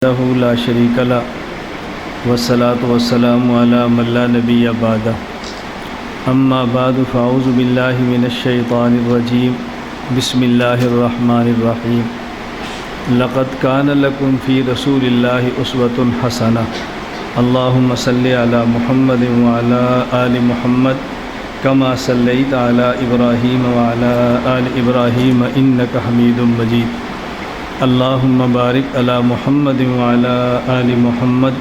وحدہ لا شریک لہ والصلاۃ والسلام علی من لا نبی بعدہ اما بعد فاعوذ باللہ من الشیطان الرجیم بسم اللہ الرحمن الرحیم لقد کان لکم فی رسول اللہ اسوۃ حسنہ اللہم صلی علی محمد وعلی آل محمد کما صلیت علی ابراہیم وعلی آل ابراہیم انک حمید مجید اللہم بارک علی محمد وعلی آل محمد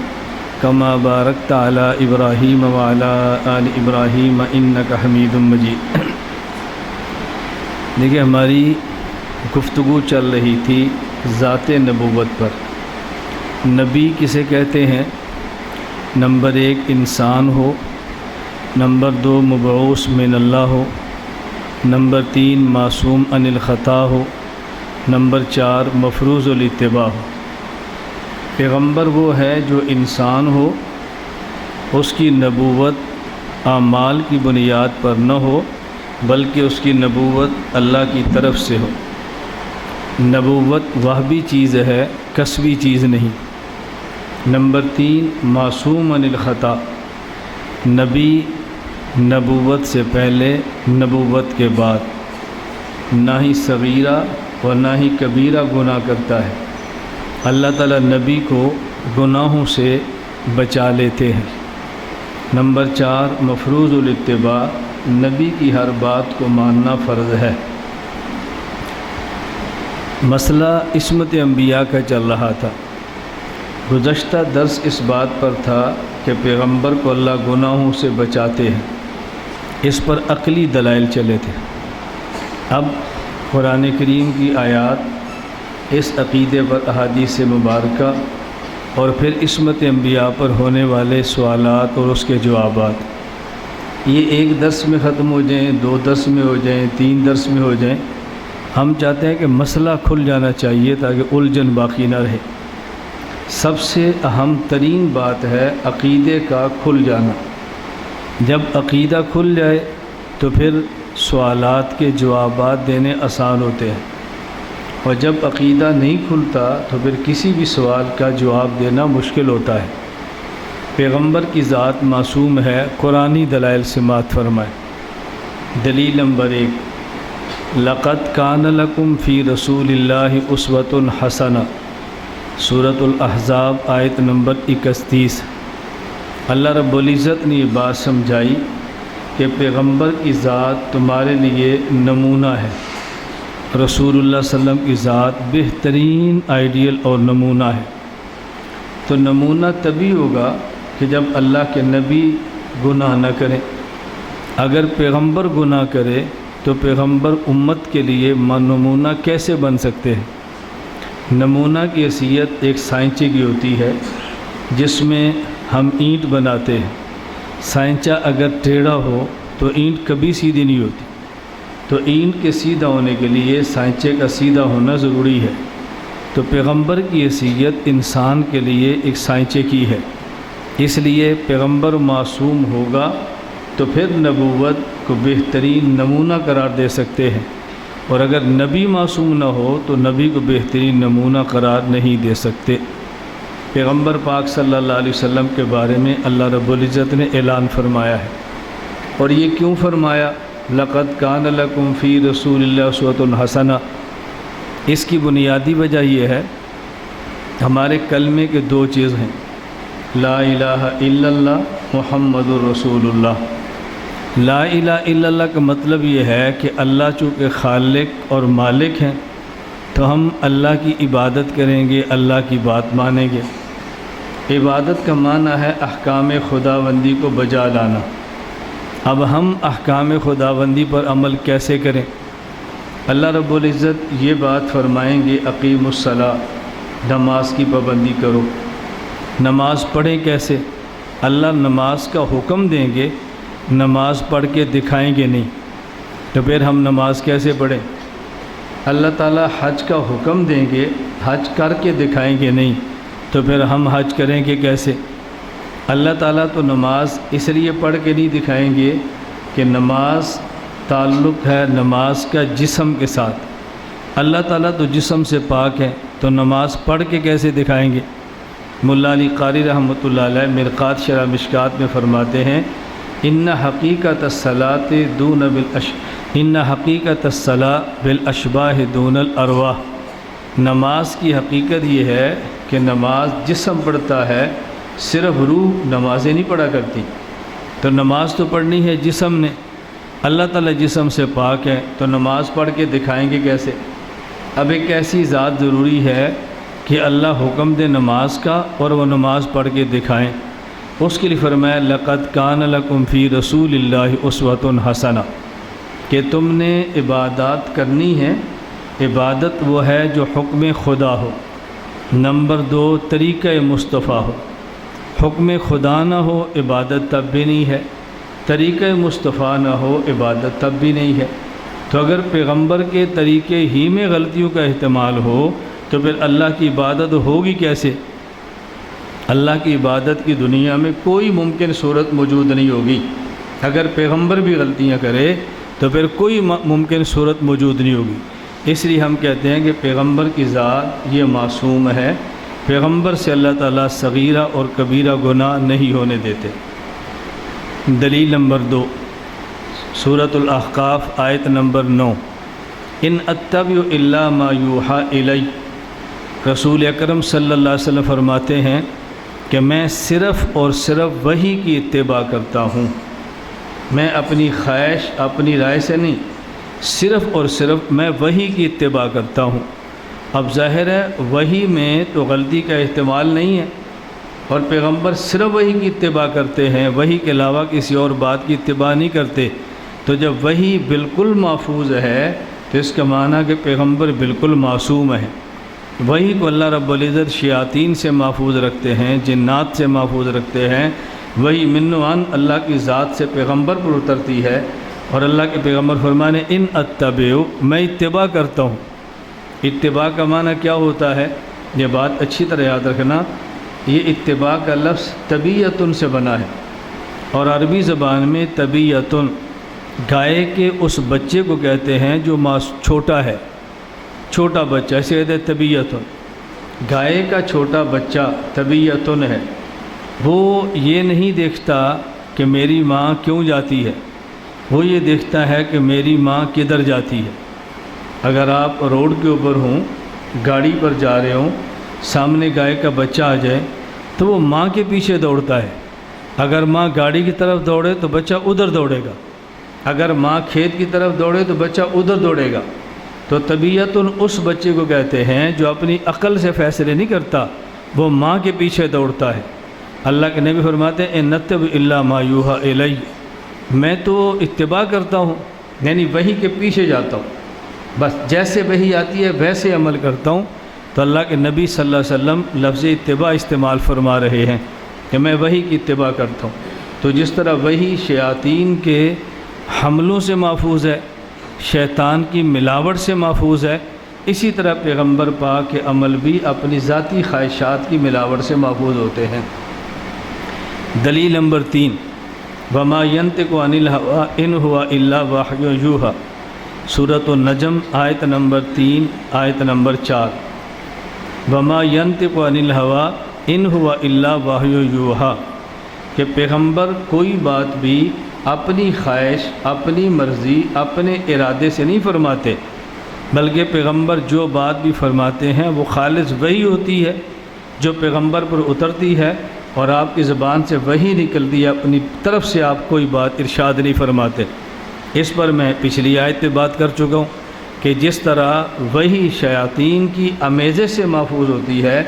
کما بارکت علی ابراہیم وعلی آل ابراہیم انک حمید مجید۔ دیکھیے ہماری گفتگو چل رہی تھی ذات نبوت پر۔ نبی کسے کہتے ہیں؟ نمبر 1 انسان ہو، نمبر 2 مبعوث من اللہ ہو، نمبر 3 معصوم عن الخطا ہو، نمبر 4 مفروض الاتباع ہو۔ پیغمبر وہ ہے جو انسان ہو، اس کی نبوت اعمال کی بنیاد پر نہ ہو بلکہ اس کی نبوت اللہ کی طرف سے ہو۔ نبوت وہبی چیز ہے، کسبی چیز نہیں۔ نمبر 3 معصوم عن الخطا، نبی نبوت سے پہلے نبوت کے بعد نہ ہی صغیرہ اور نہ ہی کبیرہ گناہ کرتا ہے۔ اللہ تعالیٰ نبی کو گناہوں سے بچا لیتے ہیں۔ نمبر 4 مفروض الاتباع، نبی کی ہر بات کو ماننا فرض ہے۔ مسئلہ عصمت انبیاء کا چل رہا تھا۔ گزشتہ درس اس بات پر تھا کہ پیغمبر کو اللہ گناہوں سے بچاتے ہیں، اس پر عقلی دلائل چلے تھے۔ اب قرآن کریم کی آیات، اس عقیدے پر احادیث مبارکہ اور پھر عصمت انبیاء پر ہونے والے سوالات اور اس کے جوابات، یہ ایک درس میں ختم ہو جائیں، 2 درس میں ہو جائیں، 3 درس میں ہو جائیں۔ ہم چاہتے ہیں کہ مسئلہ کھل جانا چاہیے تاکہ الجھن باقی نہ رہے۔ سب سے اہم ترین بات ہے عقیدے کا کھل جانا۔ جب عقیدہ کھل جائے تو پھر سوالات کے جوابات دینے آسان ہوتے ہیں، اور جب عقیدہ نہیں کھلتا تو پھر کسی بھی سوال کا جواب دینا مشکل ہوتا ہے۔ پیغمبر کی ذات معصوم ہے، قرآنی دلائل سماعت فرمائے۔ دلیل نمبر 1 لقد کان لکم فی رسول اللہ اسوۃ حسنہ، سورۃ الاحزاب آیت نمبر 31۔ اللہ رب العزت نے یہ بات سمجھائی کہ پیغمبر کی ذات تمہارے لیے نمونہ ہے۔ رسول اللہ صلی اللہ علیہ وسلم کی ذات بہترین آئیڈیل اور نمونہ ہے۔ تو نمونہ تبھی ہوگا کہ جب اللہ کے نبی گناہ نہ کریں۔ اگر پیغمبر گناہ کرے تو پیغمبر امت کے لیے نمونہ کیسے بن سکتے ہیں؟ نمونہ کی حیثیت ایک سائنچے کی ہوتی ہے جس میں ہم اینٹ بناتے ہیں۔ سائنچہ اگر ٹیڑھا ہو تو اینٹ کبھی سیدھی نہیں ہوتی، تو اینٹ کے سیدھا ہونے کے لیے سائنچے کا سیدھا ہونا ضروری ہے۔ تو پیغمبر کی حیثیت انسان کے لیے ایک سائنچے کی ہے، اس لیے پیغمبر معصوم ہوگا تو پھر نبوت کو بہترین نمونہ قرار دے سکتے ہیں، اور اگر نبی معصوم نہ ہو تو نبی کو بہترین نمونہ قرار نہیں دے سکتے۔ پیغمبر پاک صلی اللہ علیہ وسلم کے بارے میں اللہ رب العزت نے اعلان فرمایا ہے، اور یہ کیوں فرمایا؟ لقد کان لکم فی رسول اللہ اسوۃ حسنہ۔ اس کی بنیادی وجہ یہ ہے، ہمارے کلمے کے 2 چیز ہیں، لا الہ الا اللہ محمد الرسول اللہ۔ لا الہ الا اللہ کا مطلب یہ ہے کہ اللہ چونکہ خالق اور مالک ہیں تو ہم اللہ کی عبادت کریں گے، اللہ کی بات مانیں گے۔ عبادت کا معنی ہے احکام خداوندی کو بجا لانا۔ اب ہم احکام خداوندی پر عمل کیسے کریں؟ اللہ رب العزت یہ بات فرمائیں گے، اقیم الصلاۃ، نماز کی پابندی کرو۔ نماز پڑھیں کیسے؟ اللہ نماز کا حکم دیں گے، نماز پڑھ کے دکھائیں گے نہیں، تو پھر ہم نماز کیسے پڑھیں؟ اللہ تعالیٰ حج کا حکم دیں گے، حج کر کے دکھائیں گے نہیں، تو پھر ہم حج کریں گے کیسے؟ اللہ تعالیٰ تو نماز اس لیے پڑھ کے نہیں دکھائیں گے کہ نماز تعلق ہے نماز کا جسم کے ساتھ۔ اللہ تعالیٰ تو جسم سے پاک ہے، تو نماز پڑھ کے کیسے دکھائیں گے؟ مولا علی قاری رحمۃ اللہ علیہ مرقات شرح مشکات میں فرماتے ہیں ان حقیقت الصلاۃ ان حقیقت الصلاۃ بالاشباح دون الارواح، نماز کی حقیقت یہ ہے کہ نماز جسم پڑھتا ہے، صرف روح نمازیں نہیں پڑھا کرتی۔ تو نماز تو پڑھنی ہے جسم نے، اللہ تعالیٰ جسم سے پاک ہے، تو نماز پڑھ کے دکھائیں گے کیسے؟ اب ایک ایسی ذات ضروری ہے کہ اللہ حکم دے نماز کا اور وہ نماز پڑھ کے دکھائیں۔ اس کے لیے فرمایا لقد کان لکم فی رسول اللہ اسوۃ حسنہ، کہ تم نے عبادات کرنی ہے، عبادت وہ ہے جو حکم خدا ہو۔ نمبر 2 طریقہ مصطفیٰ ہو، حکم خدا نہ ہو عبادت تب بھی نہیں ہے، طریقہ مصطفیٰ نہ ہو عبادت تب بھی نہیں ہے۔ تو اگر پیغمبر کے طریقے ہی میں غلطیوں کا احتمال ہو تو پھر اللہ کی عبادت ہوگی کیسے؟ اللہ کی عبادت کی دنیا میں کوئی ممکن صورت موجود نہیں ہوگی۔ اگر پیغمبر بھی غلطیاں کرے تو پھر کوئی ممکن صورت موجود نہیں ہوگی۔ اس لیے ہم کہتے ہیں کہ پیغمبر کی ذات یہ معصوم ہے، پیغمبر سے اللہ تعالیٰ صغیرہ اور کبیرہ گناہ نہیں ہونے دیتے۔ دلیل نمبر 2 سورۃ الاحقاف آیت نمبر 9 ان اتبع الا ما یوحی الی، رسول اکرم صلی اللہ علیہ وسلم فرماتے ہیں کہ میں صرف اور صرف وحی کی اتباع کرتا ہوں، میں اپنی خواہش اپنی رائے سے نہیں، صرف اور صرف میں وحی کی اتباع کرتا ہوں۔ اب ظاہر ہے وحی میں تو غلطی کا احتمال نہیں ہے، اور پیغمبر صرف وحی کی اتباع کرتے ہیں، وحی کے علاوہ کسی اور بات کی اتباع نہیں کرتے۔ تو جب وحی بالکل محفوظ ہے تو اس کا معنی کہ پیغمبر بالکل معصوم ہے۔ وحی کو اللہ رب العزت شیاطین سے محفوظ رکھتے ہیں، جنات سے محفوظ رکھتے ہیں۔ وحی من و عن اللہ کی ذات سے پیغمبر پر اترتی ہے، اور اللہ کے پیغمبر فرمانے ان اتبع، میں اتباع کرتا ہوں۔ اتباع کا معنی کیا ہوتا ہے؟ یہ بات اچھی طرح یاد رکھنا، یہ اتباع کا لفظ طبیعتن سے بنا ہے، اور عربی زبان میں طبیعتن گائے کے اس بچے کو کہتے ہیں جو چھوٹا ہے، چھوٹا بچہ، ایسے کہتے ہیں طبیعتن۔ گائے کا چھوٹا بچہ طبیعتن ہے، وہ یہ نہیں دیکھتا کہ میری ماں کیوں جاتی ہے، وہ یہ دیکھتا ہے کہ میری ماں کدھر جاتی ہے۔ اگر آپ روڈ کے اوپر ہوں، گاڑی پر جا رہے ہوں، سامنے گائے کا بچہ آ جائے تو وہ ماں کے پیچھے دوڑتا ہے۔ اگر ماں گاڑی کی طرف دوڑے تو بچہ ادھر دوڑے گا، اگر ماں کھیت کی طرف دوڑے تو بچہ ادھر دوڑے گا۔ تو طبیعتاً اس بچے کو کہتے ہیں جو اپنی عقل سے فیصلے نہیں کرتا، وہ ماں کے پیچھے دوڑتا ہے۔ اللہ کے نبی فرماتے ہیں ان نتبع الا ما یوحی الی، میں تو اتباع کرتا ہوں، یعنی وحی کے پیچھے جاتا ہوں، بس جیسے وحی آتی ہے ویسے عمل کرتا ہوں۔ تو اللہ کے نبی صلی اللہ علیہ وسلم لفظ اتباع استعمال فرما رہے ہیں کہ میں وحی کی اتباع کرتا ہوں۔ تو جس طرح وحی شیاطین کے حملوں سے محفوظ ہے، شیطان کی ملاوٹ سے محفوظ ہے، اسی طرح پیغمبر پاک کے عمل بھی اپنی ذاتی خواہشات کی ملاوٹ سے محفوظ ہوتے ہیں۔ دلیل نمبر 3 وما ينطق عن الهوى ان هو الا وحی یوحی، سورۃ النجم آیت نمبر 3 آیت نمبر 4 وما ينطق عن الهوى ان هو الا وحی یوحی، کہ پیغمبر کوئی بات بھی اپنی خواہش اپنی مرضی اپنے ارادے سے نہیں فرماتے، بلکہ پیغمبر جو بات بھی فرماتے ہیں وہ خالص وحی ہوتی ہے جو پیغمبر پر اترتی ہے، اور آپ کی زبان سے وحی نکلتی ہے، اپنی طرف سے آپ کوئی بات ارشاد نہیں فرماتے۔ اس پر میں پچھلی آیت پہ بات کر چکا ہوں کہ جس طرح وحی شیاطین کی امیزش سے محفوظ ہوتی ہے،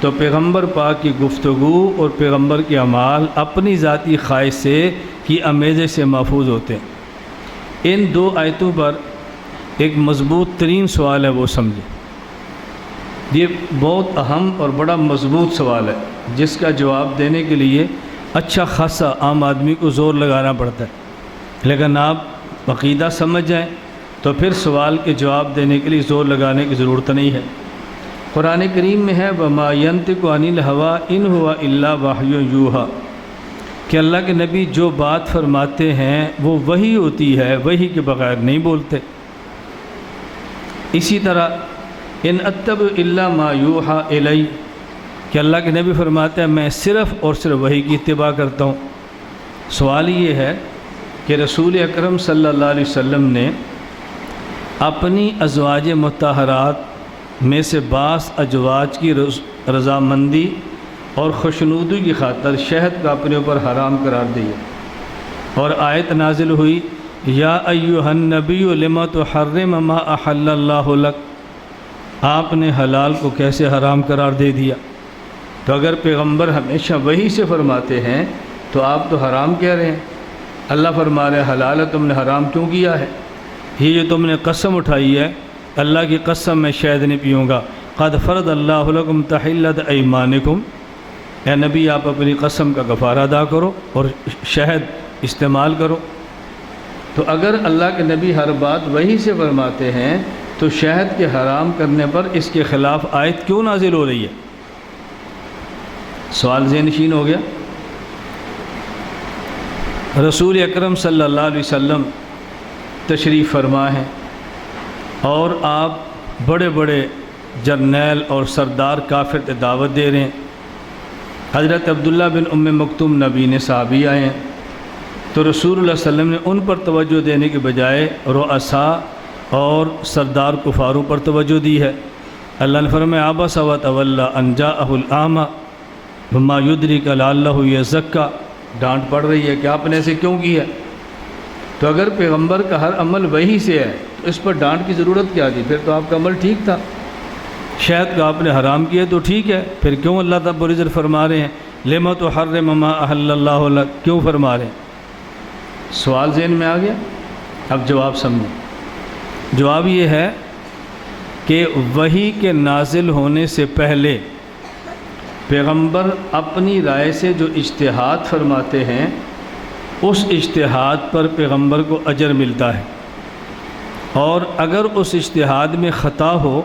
تو پیغمبر پاک کی گفتگو اور پیغمبر کے اعمال اپنی ذاتی خواہش سے کی امیزش سے محفوظ ہوتے ہیں۔ ان 2 آیتوں پر ایک مضبوط ترین سوال ہے، وہ سمجھیں۔ یہ بہت اہم اور بڑا مضبوط سوال ہے جس کا جواب دینے کے لیے اچھا خاصا عام آدمی کو زور لگانا پڑتا ہے، لیکن آپ عقیدہ سمجھ جائیں تو پھر سوال کے جواب دینے کے لیے زور لگانے کی ضرورت نہیں ہے۔ قرآن کریم میں ہے وما ينطق عن الهوى ان هو الا وحی یوحی، کہ اللہ کے نبی جو بات فرماتے ہیں وہ وحی ہوتی ہے، وحی کے بغیر نہیں بولتے۔ اسی طرح ان اتبع الا ما یوحی الی، کہ اللہ کے نبی فرماتے ہیں میں صرف اور صرف وحی کی اتباع کرتا ہوں۔ سوال یہ ہے کہ رسول اکرم صلی اللہ علیہ وسلم نے اپنی ازواج مطہرات میں سے بعض ازواج کی رضامندی اور خوشنودی کی خاطر شہد کا اپنے اوپر حرام قرار دیا، اور آیت نازل ہوئی یا ایھا النبی لما تحرم ما احل اللہ لک، آپ نے حلال کو کیسے حرام قرار دے دیا؟ تو اگر پیغمبر ہمیشہ وحی سے فرماتے ہیں تو آپ تو حرام کہہ رہے ہیں۔ اللہ فرما رہے حلال ہے، تم نے حرام کیوں کیا ہے؟ یہ جو تم نے قسم اٹھائی ہے، اللہ کی قسم میں شہد نہیں پیوں گا، قد فرض اللہ لکم تحلت ایمانکم، اے نبی آپ اپنی قسم کا کفارہ ادا کرو اور شہد استعمال کرو۔ تو اگر اللہ کے نبی ہر بات وحی سے فرماتے ہیں تو شہد کے حرام کرنے پر اس کے خلاف آیت کیوں نازل ہو رہی ہے؟ سوال ذہن نشین ہو گیا۔ رسول اکرم صلی اللہ علیہ وسلم تشریف فرما ہیں اور آپ بڑے بڑے جرنیل اور سردار کافر تے دعوت دے رہے ہیں۔ حضرت عبداللہ بن ام مکتوم نبی نے صحابی آئے ہیں، تو رسول اللہ صلی اللہ علیہ وسلم نے ان پر توجہ دینے کے بجائے رؤساء اور سردار کفاروں پر توجہ دی ہے۔ اللہ نے فرمایا عبس وتولی ان جاءہ الاعمی وما یدرک لعلہ یزکیٰ، ڈانٹ پڑ رہی ہے کہ آپ نے ایسے کیوں کی ہے؟ تو اگر پیغمبر کا ہر عمل وحی سے ہے تو اس پر ڈانٹ کی ضرورت کیا تھی؟ پھر تو آپ کا عمل ٹھیک تھا۔ شہد کا آپ نے حرام کیا تو ٹھیک ہے، پھر کیوں اللہ رب العزت فرما رہے ہیں لما تحرم ما احل اللہ لک، کیوں فرما رہے ہیں؟ سوال ذہن میں آ گیا؟ اب جواب سمجھیں۔ جواب یہ ہے کہ وحی کے نازل ہونے سے پہلے پیغمبر اپنی رائے سے جو اجتہاد فرماتے ہیں اس اجتہاد پر پیغمبر کو اجر ملتا ہے، اور اگر اس اجتہاد میں خطا ہو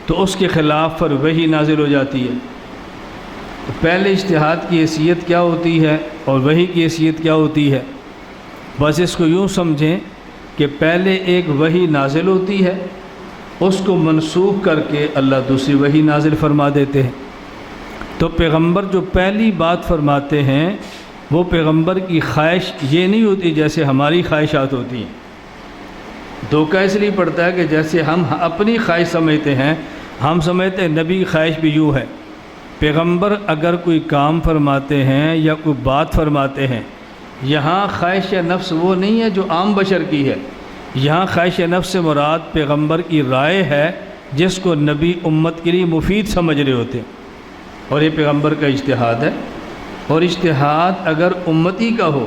تو اس کے خلاف پر وحی نازل ہو جاتی ہے۔ پہلے اجتہاد کی حیثیت کیا ہوتی ہے اور وحی کی حیثیت کیا ہوتی ہے؟ بس اس کو یوں سمجھیں کہ پہلے ایک وحی نازل ہوتی ہے، اس کو منسوخ کر کے اللہ دوسری وحی نازل فرما دیتے ہیں۔ تو پیغمبر جو پہلی بات فرماتے ہیں وہ پیغمبر کی خواہش یہ نہیں ہوتی جیسے ہماری خواہشات ہوتی ہیں۔ دھوکہ اس لیے پڑتا ہے کہ جیسے ہم اپنی خواہش سمجھتے ہیں، ہم سمجھتے ہیں نبی کی خواہش بھی یوں ہے۔ پیغمبر اگر کوئی کام فرماتے ہیں یا کوئی بات فرماتے ہیں، یہاں خواہش نفس وہ نہیں ہے جو عام بشر کی ہے، یہاں خواہش نفس سے مراد پیغمبر کی رائے ہے جس کو نبی امت کے لیے مفید سمجھ رہے ہوتے ہیں، اور یہ پیغمبر کا اجتہاد ہے۔ اور اجتہاد اگر امتی کا ہو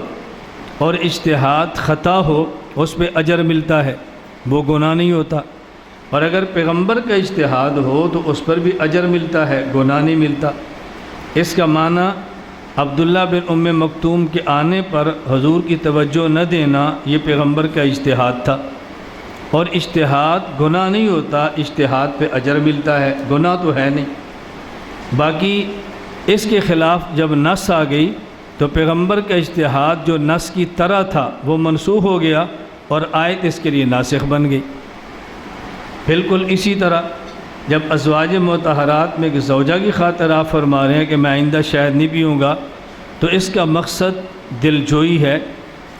اور اجتہاد خطا ہو اس پہ اجر ملتا ہے، وہ گناہ نہیں ہوتا، اور اگر پیغمبر کا اجتہاد ہو تو اس پر بھی اجر ملتا ہے، گناہ نہیں ملتا۔ اس کا معنی عبداللہ بن ام مکتوم کے آنے پر حضور کی توجہ نہ دینا یہ پیغمبر کا اجتہاد تھا، اور اجتہاد گناہ نہیں ہوتا، اجتہاد پہ اجر ملتا ہے، گناہ تو ہے نہیں۔ باقی اس کے خلاف جب نص آ گئی تو پیغمبر کا اجتہاد جو نص کی طرح تھا وہ منسوخ ہو گیا اور آیت اس کے لیے ناسخ بن گئی۔ بالکل اسی طرح جب ازواج مطہرات میں ایک زوجہ کی خاطر آپ فرما رہے ہیں کہ میں آئندہ شہد نہیں پیوں گا، تو اس کا مقصد دل جوئی ہے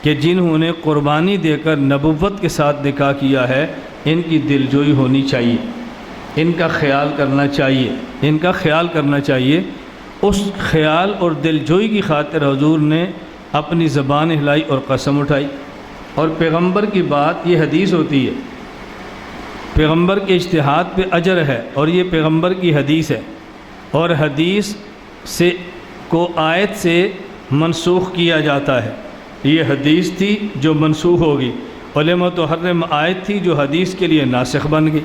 کہ جنہوں نے قربانی دے کر نبوت کے ساتھ نکاح کیا ہے ان کی دل جوئی ہونی چاہیے، ان کا خیال کرنا چاہیے، ان کا خیال کرنا چاہیے۔ اس خیال اور دل جوئی کی خاطر حضور نے اپنی زبان ہلائی اور قسم اٹھائی، اور پیغمبر کی بات یہ حدیث ہوتی ہے، پیغمبر کے اجتہاد پہ اجر ہے، اور یہ پیغمبر کی حدیث ہے، اور حدیث سے کو آیت سے منسوخ کیا جاتا ہے۔ یہ حدیث تھی جو منسوخ ہوگی، علم تحرم آیت تھی جو حدیث کے لیے ناسخ بن گئی۔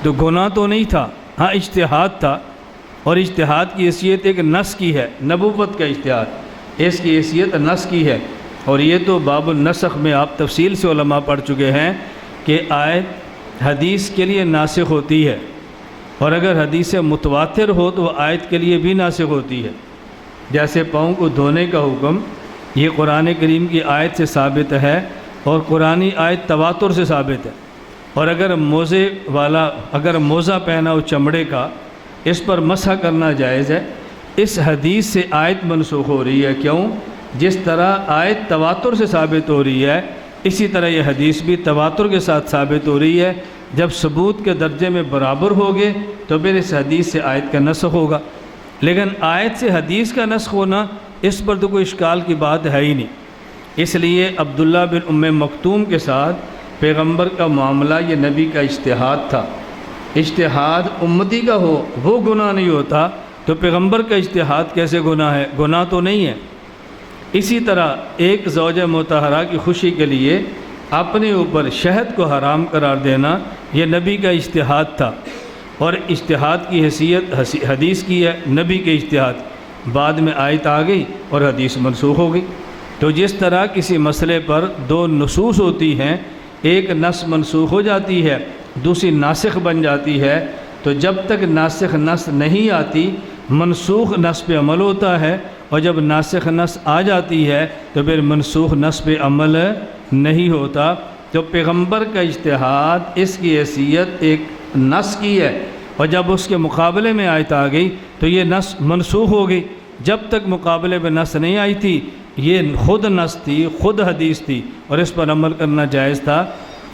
تو گناہ تو نہیں تھا، ہاں اجتہاد تھا، اور اجتہاد کی حیثیت ایک نص کی ہے، نبوت کا اجتہاد اس کی حیثیت نص کی ہے، اور یہ تو باب النسخ میں آپ تفصیل سے علماء پڑھ چکے ہیں کہ آیت حدیث کے لیے ناسخ ہوتی ہے، اور اگر حدیث متواتر ہو تو وہ آیت کے لیے بھی ناسخ ہوتی ہے۔ جیسے پاؤں کو دھونے کا حکم یہ قرآن کریم کی آیت سے ثابت ہے، اور قرآنی آیت تواتر سے ثابت ہے، اور اگر موزہ پہنا ہو چمڑے کا اس پر مسح کرنا جائز ہے۔ اس حدیث سے آیت منسوخ ہو رہی ہے۔ کیوں؟ جس طرح آیت تواتر سے ثابت ہو رہی ہے، اسی طرح یہ حدیث بھی تواتر کے ساتھ ثابت ہو رہی ہے۔ جب ثبوت کے درجے میں برابر ہوگے تو پھر اس حدیث سے آیت کا نسخ ہوگا، لیکن آیت سے حدیث کا نسخ ہونا، اس پر تو کوئی اشکال کی بات ہے ہی نہیں۔ اس لیے عبداللہ بن ام مکتوم کے ساتھ پیغمبر کا معاملہ یہ نبی کا اجتہاد تھا۔ اجتہاد امتی کا ہو وہ گناہ نہیں ہوتا، تو پیغمبر کا اجتہاد کیسے گناہ ہے؟ گناہ تو نہیں ہے۔ اسی طرح ایک زوجہ مطہرہ کی خوشی کے لیے اپنے اوپر شہد کو حرام قرار دینا یہ نبی کا اجتہاد تھا، اور اجتہاد کی حیثیت حدیث کی ہے، نبی کے اجتہاد۔ بعد میں آیت آ گئی اور حدیث منسوخ ہو گئی۔ تو جس طرح کسی مسئلے پر دو نصوص ہوتی ہیں، ایک نص منسوخ ہو جاتی ہے، دوسری ناسخ بن جاتی ہے، تو جب تک ناسخ نص نہیں آتی منسوخ نص پہ عمل ہوتا ہے، اور جب ناسخ نص آ جاتی ہے تو پھر منسوخ نص پہ عمل نہیں ہوتا۔ تو پیغمبر کا اجتہاد اس کی حیثیت ایک نص کی ہے، اور جب اس کے مقابلے میں آیت آ گئی تو یہ نص منسوخ ہو گئی۔ جب تک مقابلے میں نص نہیں آئی تھی یہ خود نص تھی، خود حدیث تھی، اور اس پر عمل کرنا جائز تھا۔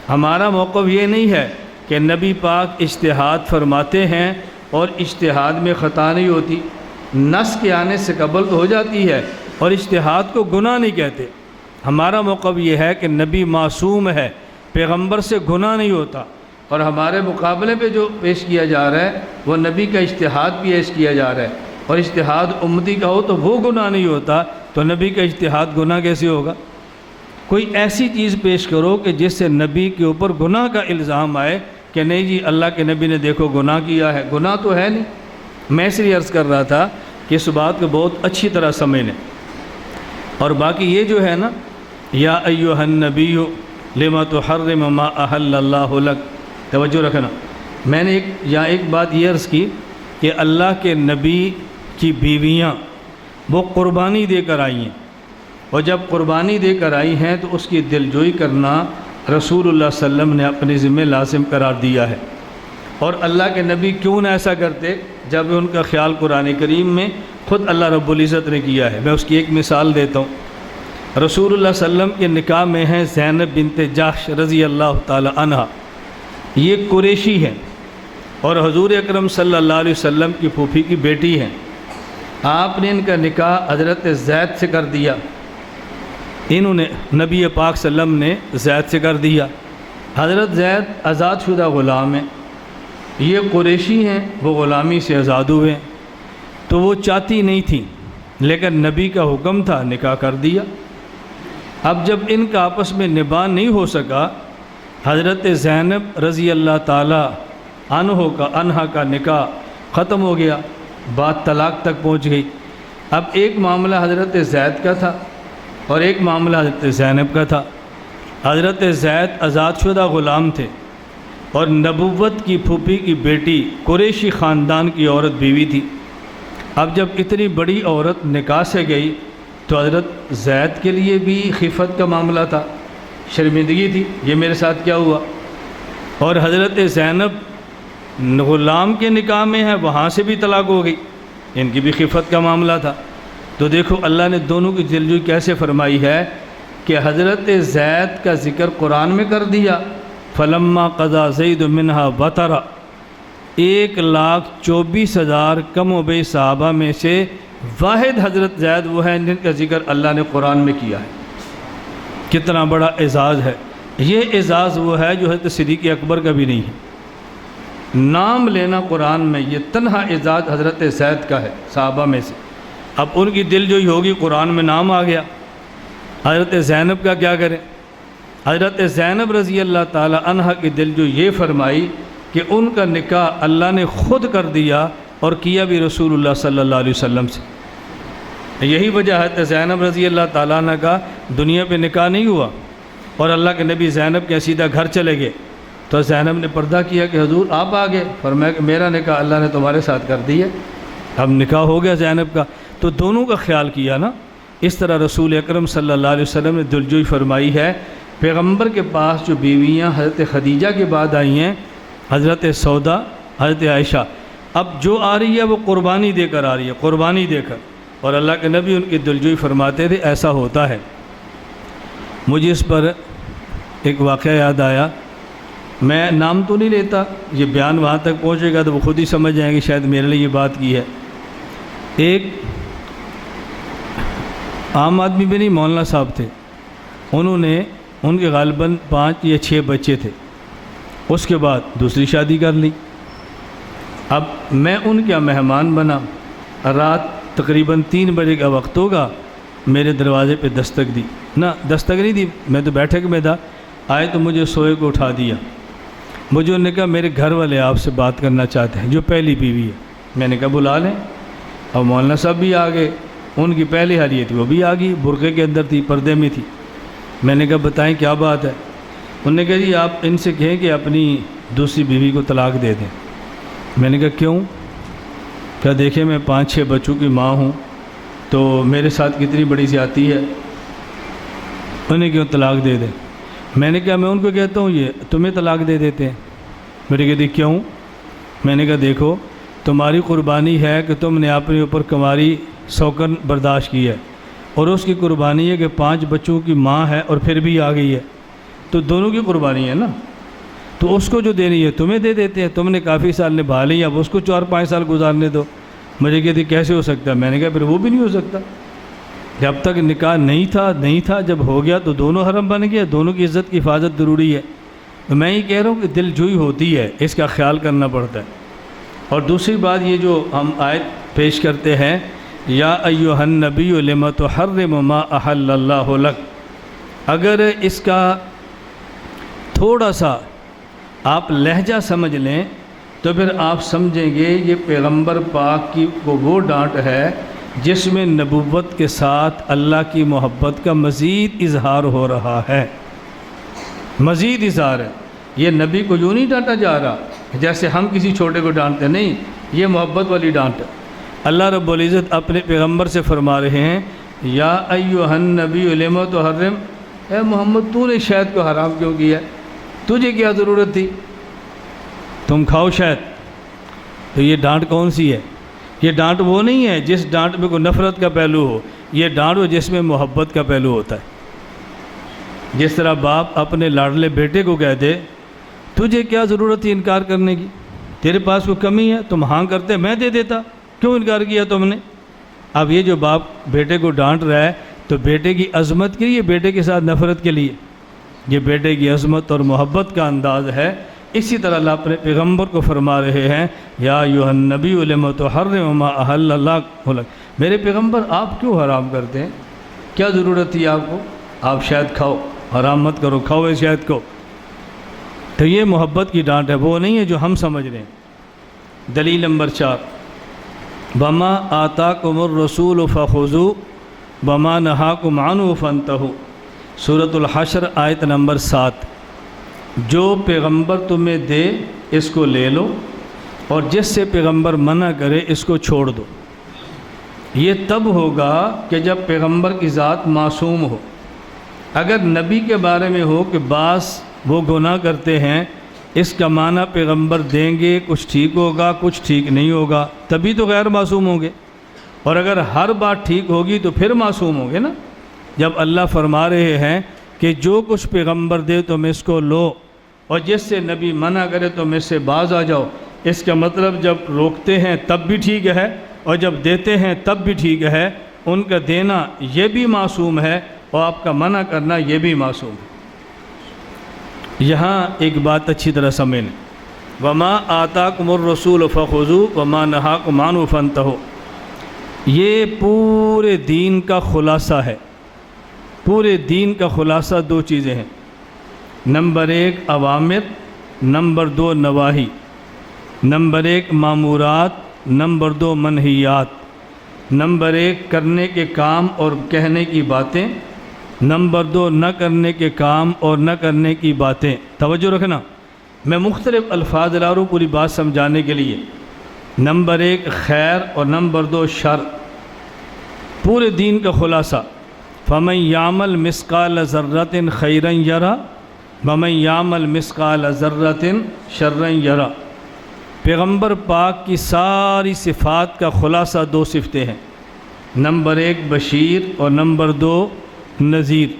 ہمارا موقف یہ نہیں ہے کہ نبی پاک اجتہاد فرماتے ہیں اور اجتہاد میں خطا نہیں ہوتی، نص کے آنے سے قبل تو ہو جاتی ہے، اور اجتہاد کو گناہ نہیں کہتے۔ ہمارا موقف یہ ہے کہ نبی معصوم ہے، پیغمبر سے گناہ نہیں ہوتا، اور ہمارے مقابلے پہ جو پیش کیا جا رہا ہے وہ نبی کا اجتہاد پیش کیا جا رہا ہے، اور اجتہاد امتی کا ہو تو وہ گناہ نہیں ہوتا، تو نبی کا اجتہاد گناہ کیسے ہوگا؟ کوئی ایسی چیز پیش کرو کہ جس سے نبی کے اوپر گناہ کا الزام آئے کہ نہیں جی اللہ کے نبی نے دیکھو گناہ کیا ہے، گناہ تو ہے نہیں۔ میں اس لیے عرض کر رہا تھا کہ اس بات کو بہت اچھی طرح سمجھ لیں۔ اور باقی یہ جو ہے نا، یا ایھا النبی لما تحرم ما احل اللہ لک، توجہ رکھنا۔ میں نے ایک بات یہ عرض کی کہ اللہ کے نبی کی بیویاں وہ قربانی دے کر آئی ہیں، اور جب قربانی دے کر آئی ہیں تو اس کی دلجوئی کرنا رسول اللہ صلی اللہ علیہ وسلم نے اپنے ذمہ لازم قرار دیا ہے۔ اور اللہ کے نبی کیوں نہ ایسا کرتے جب ان کا خیال قرآن کریم میں خود اللہ رب العزت نے کیا ہے۔ میں اس کی ایک مثال دیتا ہوں۔ رسول اللہ صلی اللہ علیہ وسلم کے نکاح میں ہیں زینب بنت جحش رضی اللہ تعالی عنہ، یہ قریشی ہیں اور حضور اکرم صلی اللہ علیہ وسلم کی پھوپھی کی بیٹی ہیں۔ آپ نے ان کا نکاح حضرت زید سے کر دیا، انہوں نے نبی پاک صلی اللہ علیہ وسلم نے زید سے کر دیا۔ حضرت زید آزاد شدہ غلام ہیں، یہ قریشی ہیں، وہ غلامی سے آزاد ہوئے ہیں، تو وہ چاہتی نہیں تھیں، لیکن نبی کا حکم تھا، نکاح کر دیا۔ اب جب ان کا آپس میں نباہ نہیں ہو سکا، حضرت زینب رضی اللہ تعالی عنہ کا نکاح ختم ہو گیا، بات طلاق تک پہنچ گئی۔ اب ایک معاملہ حضرت زید کا تھا اور ایک معاملہ حضرت زینب کا تھا۔ حضرت زید آزاد شدہ غلام تھے اور نبوت کی پھوپھی کی بیٹی قریشی خاندان کی عورت بیوی تھی۔ اب جب اتنی بڑی عورت نکاح سے گئی تو حضرت زید کے لیے بھی خفت کا معاملہ تھا، شرمندگی تھی، یہ میرے ساتھ کیا ہوا۔ اور حضرت زینب غلام کے نکاح میں ہے، وہاں سے بھی طلاق ہو گئی، ان کی بھی خفت کا معاملہ تھا۔ تو دیکھو اللہ نے دونوں کی دلجوئی کیسے فرمائی ہے کہ حضرت زید کا ذکر قرآن میں کر دیا، فلما قضا زید منہا وطرا، 1,24,000 کم و بیش صحابہ میں سے واحد حضرت زید وہ ہیں جن کا ذکر اللہ نے قرآن میں کیا ہے۔ کتنا بڑا اعزاز ہے یہ! اعزاز وہ ہے جو حضرت صدیق اکبر کا بھی نہیں ہے۔ نام لینا قرآن میں یہ تنہا اعزاز حضرت زید کا ہے صحابہ میں سے۔ اب ان کی دل جو ہوگی، قرآن میں نام آ گیا۔ حضرت زینب کا کیا کریں؟ حضرت زینب رضی اللہ تعالی عنہ کی دل جو یہ فرمائی کہ ان کا نکاح اللہ نے خود کر دیا اور کیا بھی رسول اللہ صلی اللہ علیہ وسلم سے۔ یہی وجہ ہے زینب رضی اللہ تعالیٰ عنہ کا دنیا پہ نکاح نہیں ہوا اور اللہ کے نبی زینب کے سیدھا گھر چلے گئے، تو زینب نے پردہ کیا کہ حضور آپ آگے، فرمایا کہ میرا نکاح اللہ نے تمہارے ساتھ کر دیا، اب نکاح ہو گیا زینب کا۔ تو دونوں کا خیال کیا نا۔ اس طرح رسول اکرم صلی اللہ علیہ وسلم نے دلجوئی فرمائی ہے۔ پیغمبر کے پاس جو بیویاں حضرت خدیجہ کے بعد آئی ہیں، حضرت سودا، حضرت عائشہ، اب جو آ رہی ہے وہ قربانی دے کر آ رہی ہے، قربانی دے کر، اور اللہ کے نبی ان کی دلجوئی فرماتے تھے ایسا ہوتا ہے۔ مجھے اس پر ایک واقعہ یاد آیا، میں نام تو نہیں لیتا، یہ بیان وہاں تک پہنچے گا تو وہ خود ہی سمجھ جائیں گے شاید میرے لیے یہ بات کی ہے۔ ایک عام آدمی بھی نہیں، مولانا صاحب تھے، انہوں نے ان کے غالباً 5 یا 6 بچے تھے، اس کے بعد دوسری شادی کر لی۔ اب میں ان کا مہمان بنا، رات تقریباً 3 بجے کا وقت ہوگا، میرے دروازے پہ دستک دی، نہ دستک نہیں دی، میں تو بیٹھک میں تھا، آئے تو مجھے سوئے کو اٹھا دیا۔ مجھے انہوں نے کہا میرے گھر والے آپ سے بات کرنا چاہتے ہیں، جو پہلی بیوی ہے۔ میں نے کہا بلا لیں، اور مولانا صاحب بھی آ گئے، ان کی پہلی حال یہ تھی وہ بھی آ گئی، برقعے کے اندر تھی، پردے میں تھی۔ میں نے کہا بتائیں کیا بات ہے؟ انہوں نے کہا جی آپ ان سے کہیں کہ اپنی دوسری بیوی کو طلاق دے دیں۔ میں نے کہا کیوں؟ کہا دیکھیں میں 5-6 بچوں کی ماں ہوں، تو میرے ساتھ کتنی بڑی زیادتی ہے، انہیں کیوں طلاق دے دیں؟ میں نے کہا میں ان کو کہتا ہوں یہ تمہیں طلاق دے دیتے ہیں۔ میرے کہتی کیوں؟ میں نے کہا دیکھو تمہاری قربانی ہے کہ تم نے اپنے اوپر کماری سوکن برداشت کی ہے، اور اس کی قربانی ہے کہ 5 بچوں کی ماں ہے اور پھر بھی آ گئی ہے، تو دونوں کی قربانی ہے نا، تو اس کو جو دینی ہے تمہیں دے دیتے ہیں، تم نے کافی سال نبھا لی، اب اس کو 4-5 سال گزارنے دو۔ مجھے کہتی کیسے ہو سکتا ہے؟ میں نے کہا پھر وہ بھی نہیں ہو سکتا، جب تک نکاح نہیں تھا، جب ہو گیا تو دونوں حرم بن گیا، دونوں کی عزت کی حفاظت ضروری ہے۔ تو میں یہ کہہ رہا ہوں کہ دل جوئی ہوتی ہے، اس کا خیال کرنا پڑتا ہے۔ اور دوسری بات یہ جو ہم آیت پیش کرتے ہیں، یا ایھا النبی لم تحرم ما احل اللہ لک، اگر اس کا تھوڑا سا آپ لہجہ سمجھ لیں تو پھر آپ سمجھیں گے یہ پیغمبر پاک کی وہ ڈانٹ ہے جس میں نبوت کے ساتھ اللہ کی محبت کا مزید اظہار ہو رہا ہے، مزید اظہار ہے۔ یہ نبی کو یوں نہیں ڈانٹا جا رہا جیسے ہم کسی چھوٹے کو ڈانٹتے، نہیں، یہ محبت والی ڈانٹ ہے۔ اللہ رب العزت اپنے پیغمبر سے فرما رہے ہیں یا ایھا النبی لم تحرم، اے محمد تو نے شہد کو حرام کیوں کیا؟ تجھے کیا ضرورت تھی؟ تم کھاؤ شہد۔ تو یہ ڈانٹ کون سی ہے؟ یہ ڈانٹ وہ نہیں ہے جس ڈانٹ میں کوئی نفرت کا پہلو ہو، یہ ڈانٹ ہو جس میں محبت کا پہلو ہوتا ہے۔ جس طرح باپ اپنے لاڈلے بیٹے کو کہہ دے تجھے کیا ضرورت تھی انکار کرنے کی، تیرے پاس کوئی کمی ہے، تم ہاں کرتے میں دے دیتا، کیوں انکار کیا تم نے؟ اب یہ جو باپ بیٹے کو ڈانٹ رہا ہے تو بیٹے کی عظمت کے لیے، بیٹے کے ساتھ نفرت کے لیے؟ یہ بیٹے کی عظمت اور محبت کا انداز ہے۔ اسی طرح اللہ اپنے پیغمبر کو فرما رہے ہیں یا ایھا النبی لم تحرم ما احل اللہ لک، میرے پیغمبر آپ کیوں حرام کرتے ہیں؟ کیا ضرورت تھی آپ کو؟ آپ شہد کھاؤ، حرام مت کرو، کھاؤ اس شہد کو۔ تو یہ محبت کی ڈانٹ ہے، وہ نہیں ہے جو ہم سمجھ رہے ہیں۔ دلیل نمبر 4، وما آتاکم الرسول فخذوا وما نہاکم عنہ فانتہوا، سورۃ الحشر آیت نمبر 7۔ جو پیغمبر تمہیں دے اس کو لے لو، اور جس سے پیغمبر منع کرے اس کو چھوڑ دو۔ یہ تب ہوگا کہ جب پیغمبر کی ذات معصوم ہو۔ اگر نبی کے بارے میں ہو کہ بعض وہ گناہ کرتے ہیں، اس کا معنی پیغمبر دیں گے کچھ ٹھیک ہوگا کچھ ٹھیک نہیں ہوگا، تبھی تو غیر معصوم ہوں گے۔ اور اگر ہر بات ٹھیک ہوگی تو پھر معصوم ہوں گے نا۔ جب اللہ فرما رہے ہیں کہ جو کچھ پیغمبر دے تم اس کو لو، اور جس سے نبی منع کرے تم اس سے باز آ جاؤ، اس کا مطلب جب روکتے ہیں تب بھی ٹھیک ہے، اور جب دیتے ہیں تب بھی ٹھیک ہے۔ ان کا دینا یہ بھی معصوم ہے، اور آپ کا منع کرنا یہ بھی معصوم ہے۔ یہاں ایک بات اچھی طرح سمجھ لیں، وما آتاکم الرسول فخذوا وما نہاکم عنہ فانتہوا، یہ پورے دین کا خلاصہ ہے۔ پورے دین کا خلاصہ 2 چیزیں ہیں، نمبر 1 اوامر، نمبر 2 نواہی، نمبر 1 مامورات، نمبر 2 منہیات، نمبر 1 کرنے کے کام اور کہنے کی باتیں، نمبر 2 نہ کرنے کے کام اور نہ کرنے کی باتیں۔ توجہ رکھنا، میں مختلف الفاظ لا رہا ہوں پوری بات سمجھانے کے لیے۔ نمبر 1 خیر اور نمبر 2 شر، پورے دین کا خلاصہ۔ فمن یعمل مثقال ذرۃ خیرا یرہ ومن یعمل مثقال ذرۃ شرا یرہ، پیغمبر پاک کی ساری صفات کا خلاصہ دو صفتیں ہیں، نمبر 1 بشیر اور نمبر 2 نذیر۔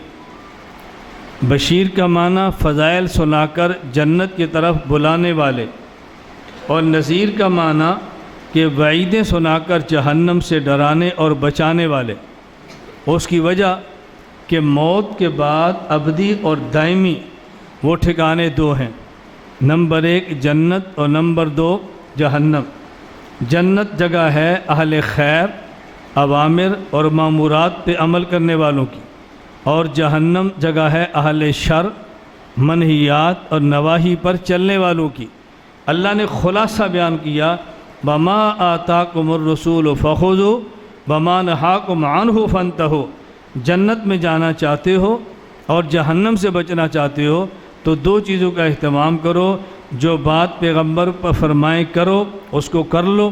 بشیر کا معنی فضائل سنا کر جنت کی طرف بلانے والے، اور نذیر کا معنی کہ وعیدیں سنا کر جہنم سے ڈرانے اور بچانے والے۔ اس کی وجہ کہ موت کے بعد ابدی اور دائمی وہ ٹھکانے دو ہیں، نمبر 1 جنت اور نمبر 2 جہنم۔ جنت جگہ ہے اہل خیر، اوامر اور مامورات پہ عمل کرنے والوں کی، اور جہنم جگہ ہے اہل شر، منہیات اور نواہی پر چلنے والوں کی۔ اللہ نے خلاصہ بیان کیا، وما آتاکم الرسول فخذوا وما نہاکم عنہ فانتہوا۔ جنت میں جانا چاہتے ہو اور جہنم سے بچنا چاہتے ہو تو دو چیزوں کا اہتمام کرو، جو بات پیغمبر پر فرمائیں کرو اس کو کر لو،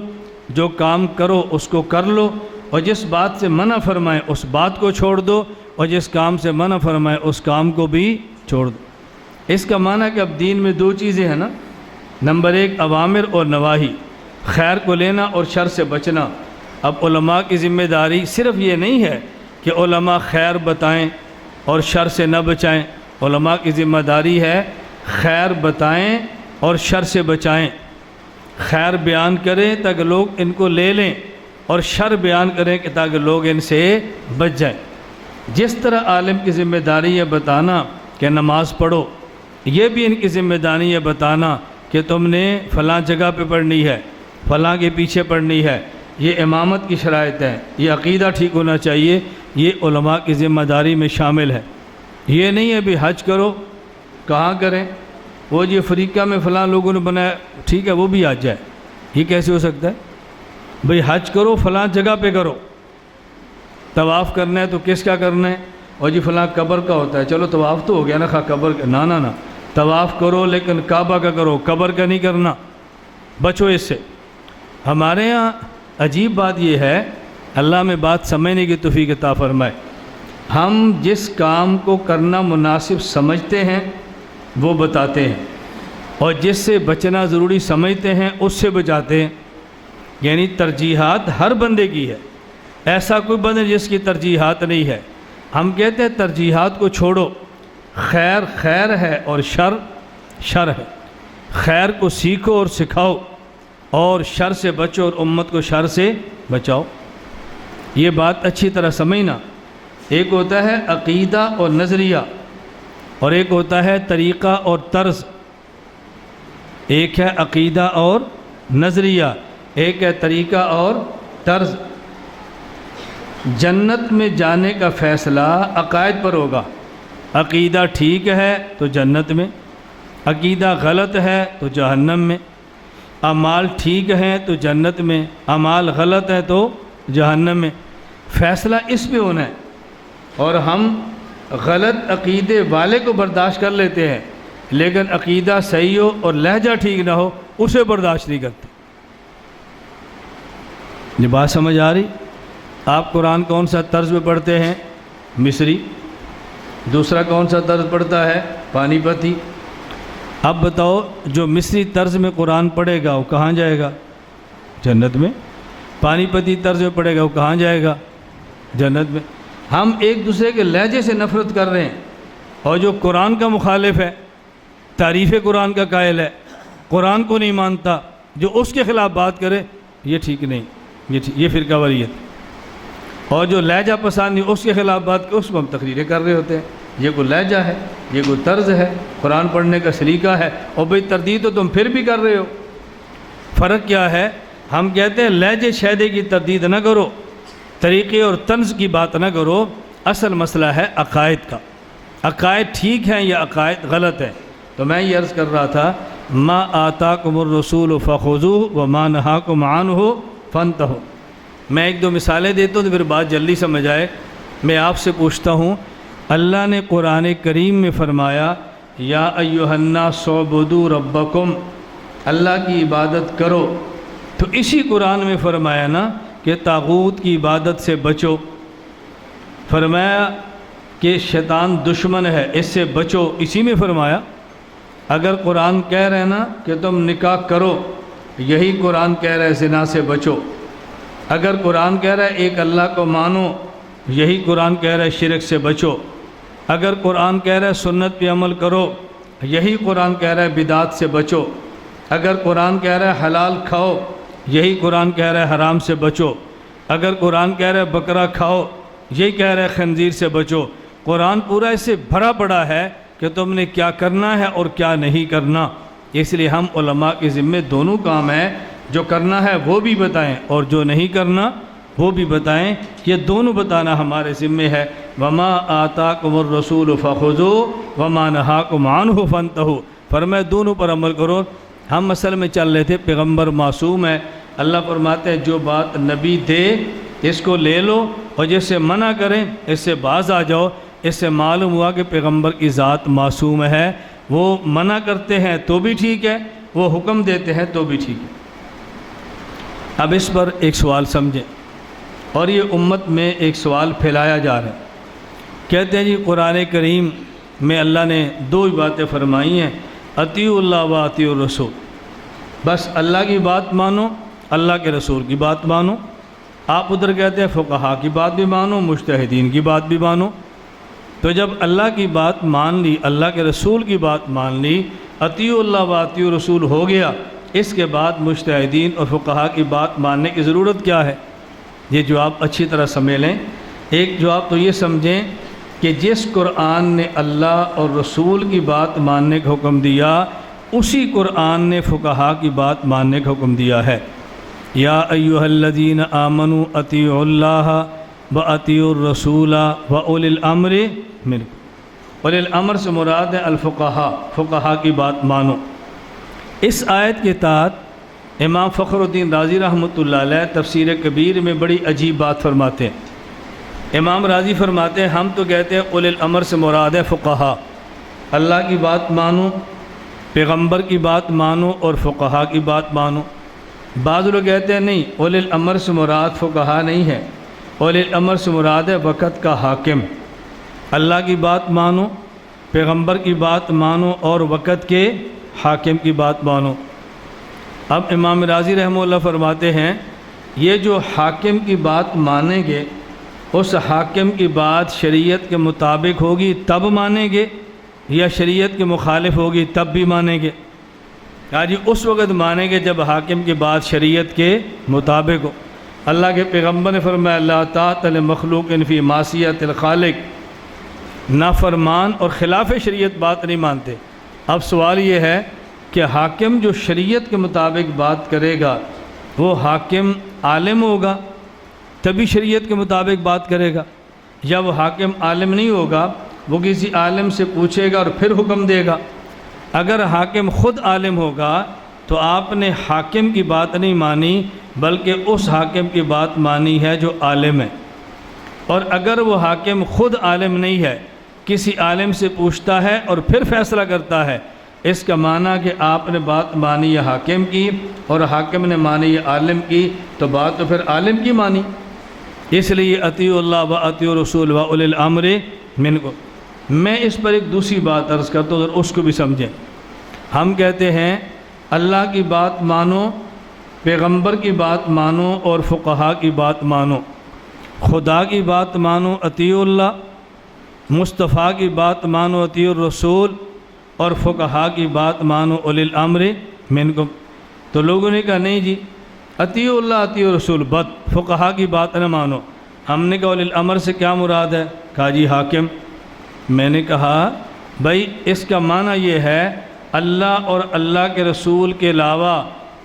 جو کام کرو اس کو کر لو، اور جس بات سے منع فرمائیں اس بات کو چھوڑ دو، اور جس کام سے منع فرمائیں اس کام کو بھی چھوڑ دو۔ اس کا معنی کہ اب دین میں دو چیزیں ہیں نا، نمبر 1 اوامر اور نواہی، خیر کو لینا اور شر سے بچنا۔ اب علماء کی ذمہ داری صرف یہ نہیں ہے کہ علماء خیر بتائیں اور شر سے نہ بچائیں، علماء کی ذمہ داری ہے خیر بتائیں اور شر سے بچائیں، خیر بیان کریں تاکہ لوگ ان کو لے لیں، اور شر بیان کریں کہ تاکہ لوگ ان سے بچ جائیں۔ جس طرح عالم کی ذمہ داری ہے بتانا کہ نماز پڑھو، یہ بھی ان کی ذمہ داری ہے بتانا کہ تم نے فلاں جگہ پہ پڑھنی ہے، فلاں کے پیچھے پڑھنی ہے، یہ امامت کی شرائط ہے، یہ عقیدہ ٹھیک ہونا چاہیے، یہ علماء کی ذمہ داری میں شامل ہے۔ یہ نہیں ہے بھی حج کرو، کہاں کریں؟ وہ جی افریقہ میں فلاں لوگوں نے بنایا، ٹھیک ہے وہ بھی آ جائے، یہ کیسے ہو سکتا ہے؟ بھئی حج کرو فلاں جگہ پہ کرو، طواف کرنا ہے تو کس کا کرنا ہے؟ اور جی فلاں قبر کا ہوتا ہے، چلو طواف تو ہو گیا نا، قبر کا نہ طواف کرو لیکن کعبہ کا کرو، قبر کا نہیں کرنا، بچو اس سے۔ ہمارے ہاں عجیب بات یہ ہے، اللہ میں بات سمجھنے کی توفیق عطا فرمائے، ہم جس کام کو کرنا مناسب سمجھتے ہیں وہ بتاتے ہیں، اور جس سے بچنا ضروری سمجھتے ہیں اس سے بچاتے ہیں۔ یعنی ترجیحات ہر بندے کی ہے، ایسا کوئی بندہ جس کی ترجیحات نہیں ہے۔ ہم کہتے ہیں ترجیحات کو چھوڑو، خیر خیر ہے اور شر شر ہے، خیر کو سیکھو اور سکھاؤ، اور شر سے بچو اور امت کو شر سے بچاؤ۔ یہ بات اچھی طرح سمجھنا، ایک ہوتا ہے عقیدہ اور نظریہ، اور ایک ہوتا ہے طریقہ اور طرز۔ ایک ہے عقیدہ اور نظریہ، ایک ہے طریقہ اور طرز۔ جنت میں جانے کا فیصلہ عقائد پر ہوگا، عقیدہ ٹھیک ہے تو جنت میں، عقیدہ غلط ہے تو جہنم میں، اعمال ٹھیک ہیں تو جنت میں، اعمال غلط ہے تو جہنم میں۔ فیصلہ اس پہ ہونا ہے، اور ہم غلط عقیدے والے کو برداشت کر لیتے ہیں، لیکن عقیدہ صحیح ہو اور لہجہ ٹھیک نہ ہو اسے برداشت نہیں کرتے۔ یہ بات سمجھ آ رہی؟ آپ قرآن کون سا طرز میں پڑھتے ہیں؟ مصری۔ دوسرا کون سا طرز پڑھتا ہے؟ پانی پتی۔ اب بتاؤ جو مصری طرز میں قرآن پڑھے گا وہ کہاں جائے گا؟ جنت میں۔ پانی پتی طرز میں پڑھے گا وہ کہاں جائے گا؟ جنت میں۔ ہم ایک دوسرے کے لہجے سے نفرت کر رہے ہیں، اور جو قرآن کا مخالف ہے، تعریف قرآن کا قائل ہے، قرآن کو نہیں مانتا، جو اس کے خلاف بات کرے یہ ٹھیک نہیں، یہ فرقہ واریت۔ اور جو لہجہ پسند نہیں اس کے خلاف بات کرے اس کو ہم تقریریں کر رہے ہوتے ہیں۔ یہ کوئی لہجہ ہے، یہ کوئی طرز ہے، قرآن پڑھنے کا سلیقہ ہے، اور بھئی تردید تو تم پھر بھی کر رہے ہو۔ فرق کیا ہے؟ ہم کہتے ہیں لہجے شہدے کی تردید نہ کرو، طریقے اور طنز کی بات نہ کرو، اصل مسئلہ ہے عقائد کا، عقائد ٹھیک ہیں یا عقائد غلط ہیں۔ تو میں یہ عرض کر رہا تھا، ما آتاکم الرسول فخذوہ وما نہاکم عنہ فانتہوا۔ میں ایک دو مثالیں دیتا ہوں تو پھر بات جلدی سمجھ آئے۔ میں آپ سے پوچھتا ہوں، اللہ نے قرآن کریم میں فرمایا یا ایھا الناس اعبدوا ربکم، اللہ کی عبادت کرو، تو اسی قرآن میں فرمایا نا کہ طاغوت کی عبادت سے بچو، فرمایا کہ شیطان دشمن ہے اس سے بچو، اسی میں فرمایا۔ اگر قرآن کہہ رہے نا کہ تم نکاح کرو یہی قرآن کہہ رہا ہے زنا سے بچو۔ اگر قرآن کہہ رہا ہے ایک اللہ کو مانو، یہی قرآن کہہ رہا ہے شرک سے بچو۔ اگر قرآن کہہ رہا ہے سنت پہ عمل کرو، یہی قرآن کہہ رہا ہے بدعات سے بچو۔ اگر قرآن کہہ رہا ہے حلال کھاؤ، یہی قرآن کہہ رہا ہے حرام سے بچو۔ اگر قرآن کہہ رہا ہے بکرا کھاؤ، یہی کہہ رہا ہے خنزیر سے بچو۔ قرآن پورا اس سے بھرا پڑا ہے کہ تم نے کیا کرنا ہے اور کیا نہیں کرنا۔ اس لیے ہم علماء کے ذمے دونوں کام ہیں، جو کرنا ہے وہ بھی بتائیں اور جو نہیں کرنا وہ بھی بتائیں، یہ دونوں بتانا ہمارے ذمے ہے۔ وما آتاکم الرسول فخذوہ وما نہاکم عنہ فانتہوا، فرمایا دونوں پر عمل کرو۔ ہم اصل میں چل رہے تھے پیغمبر معصوم ہے، اللہ فرماتے ہیں جو بات نبی دے اس کو لے لو، اور جس سے منع کریں اس سے باز آ جاؤ۔ اس سے معلوم ہوا کہ پیغمبر کی ذات معصوم ہے، وہ منع کرتے ہیں تو بھی ٹھیک ہے، وہ حکم دیتے ہیں تو بھی ٹھیک ہے۔ اب اس پر ایک سوال سمجھیں، اور یہ امت میں ایک سوال پھیلایا جا رہا ہے۔ کہتے ہیں جی قرآن کریم میں اللہ نے دو ہی باتیں فرمائی ہیں، اطیعوا اللہ و اطیعوا الرسول، بس اللہ کی بات مانو، اللہ کے رسول کی بات مانو۔ آپ ادھر کہتے ہیں فقہا کی بات بھی مانو، مجتہدین کی بات بھی مانو۔ تو جب اللہ کی بات مان لی، اللہ کے رسول کی بات مان لی، اطیعوا اللہ و اطیعوا الرسول ہو گیا، اس کے بعد مجتہدین اور فقہا کی بات ماننے کی ضرورت کیا ہے؟ یہ جواب اچھی طرح سمجھ لیں۔ ایک جواب تو یہ سمجھیں کہ جس قرآن نے اللہ اور رسول کی بات ماننے کا حکم دیا، اسی قرآن نے فقہا کی بات ماننے کا حکم دیا ہے۔ یا ایھا الذین آمنوا اطیعوا اللہ واطیعوا الرسول واولی الامر منکم۔ اولی الامر سے مراد ہے الفقہا، فقہا کی بات مانو۔ اس آیت کے تحت امام فخر الدین رازی رحمۃ اللہ علیہ تفسیر کبیر میں بڑی عجیب بات فرماتے ہیں۔ امام رازی فرماتے ہیں ہم تو کہتے ہیں اولی الامر سے مراد ہے فقہا، اللہ کی بات مانو، پیغمبر کی بات مانو اور فقہا کی بات مانو۔ بعض لوگ کہتے ہیں نہیں، اولی الامر سے مراد فقہا نہیں ہے، اولی الامر سے مراد ہے وقت کا حاکم۔ اللہ کی بات مانو، پیغمبر کی بات مانو اور وقت کے حاکم کی بات مانو۔ اب امام رازی رحمہ اللہ فرماتے ہیں یہ جو حاکم کی بات مانیں گے، اس حاکم کی بات شریعت کے مطابق ہوگی تب مانیں گے، یا شریعت کے مخالف ہوگی تب بھی مانیں گے؟ جی اس وقت مانیں گے جب حاکم کی بات شریعت کے مطابق ہو۔ اللہ کے پیغمبر نے فرمایا لا طاعۃ لمخلوق فی معصیۃ الخالق، نافرمان اور خلاف شریعت بات نہیں مانتے۔ اب سوال یہ ہے کہ حاکم جو شریعت کے مطابق بات کرے گا، وہ حاکم عالم ہوگا تبھی شریعت کے مطابق بات کرے گا، یا وہ حاکم عالم نہیں ہوگا، وہ کسی عالم سے پوچھے گا اور پھر حکم دے گا؟ اگر حاکم خود عالم ہوگا تو آپ نے حاکم کی بات نہیں مانی بلکہ اس حاکم کی بات مانی ہے جو عالم ہے۔ اور اگر وہ حاکم خود عالم نہیں ہے، کسی عالم سے پوچھتا ہے اور پھر فیصلہ کرتا ہے، اس کا معنی کہ آپ نے بات مانی ہے حاکم کی اور حاکم نے مانی ہے عالم کی، تو بات تو پھر عالم کی مانی۔ اس لیے اطیعوا اللہ و اطیعوا الرسول و اولی الامر منکم۔ میں اس پر ایک دوسری بات عرض کرتا ہوں، اگر اس کو بھی سمجھیں۔ ہم کہتے ہیں اللہ کی بات مانو، پیغمبر کی بات مانو اور فقہا کی بات مانو، خدا کی بات مانو اطیعوا اللہ، مصطفیٰ کی بات مانو اطیعوا الرسول، اور فقہا کی بات مانو اولی الامر منکم۔ تو لوگوں نے کہا نہیں جی اطیعوا اللہ اطیعوا الرسول بد، فقہا کی بات نہ مانو۔ ہم نے کہا اولی الامر سے کیا مراد ہے؟ کہا جی حاکم۔ میں نے کہا بھائی اس کا معنی یہ ہے اللہ اور اللہ کے رسول کے علاوہ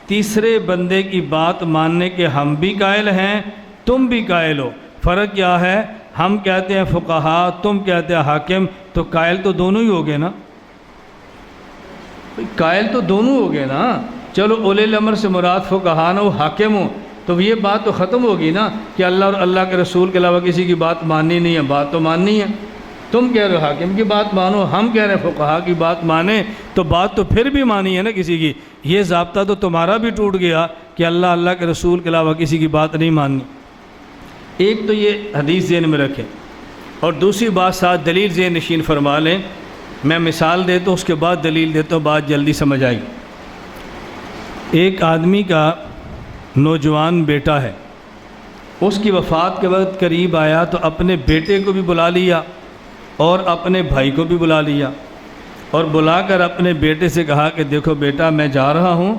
تیسرے بندے کی بات ماننے کے ہم بھی قائل ہیں، تم بھی قائل ہو۔ فرق کیا ہے؟ ہم کہتے ہیں فقہا، تم کہتے ہیں حاکم، تو قائل تو دونوں ہی ہو گئے نا، قائل تو دونوں ہو گئے نا۔ چلو اولی الامر سے مراد فقہا نہ ہو حاکم ہو، تو یہ بات تو ختم ہوگی نا کہ اللہ اور اللہ کے رسول کے علاوہ کسی کی بات ماننی نہیں ہے، بات تو ماننی ہے۔ تم کہہ رہے ہو حاکم کی بات مانو، ہم کہہ رہے ہیں فقہا کی بات مانیں، تو بات تو پھر بھی مانی ہے نا کسی کی۔ یہ ضابطہ تو تمہارا بھی ٹوٹ گیا کہ اللہ اللہ کے رسول کے علاوہ کسی کی بات نہیں ماننی۔ ایک تو یہ حدیث ذہن میں رکھیں، اور دوسری بات ساتھ دلیل ذہن نشین فرما لیں۔ میں مثال دیتا ہوں، اس کے بعد دلیل دیتا ہوں، بات جلدی سمجھ آئی۔ ایک آدمی کا نوجوان بیٹا ہے، اس کی وفات کے وقت قریب آیا تو اپنے بیٹے کو بھی بلا لیا اور اپنے بھائی کو بھی بلا لیا، اور بلا کر اپنے بیٹے سے کہا کہ دیکھو بیٹا، میں جا رہا ہوں،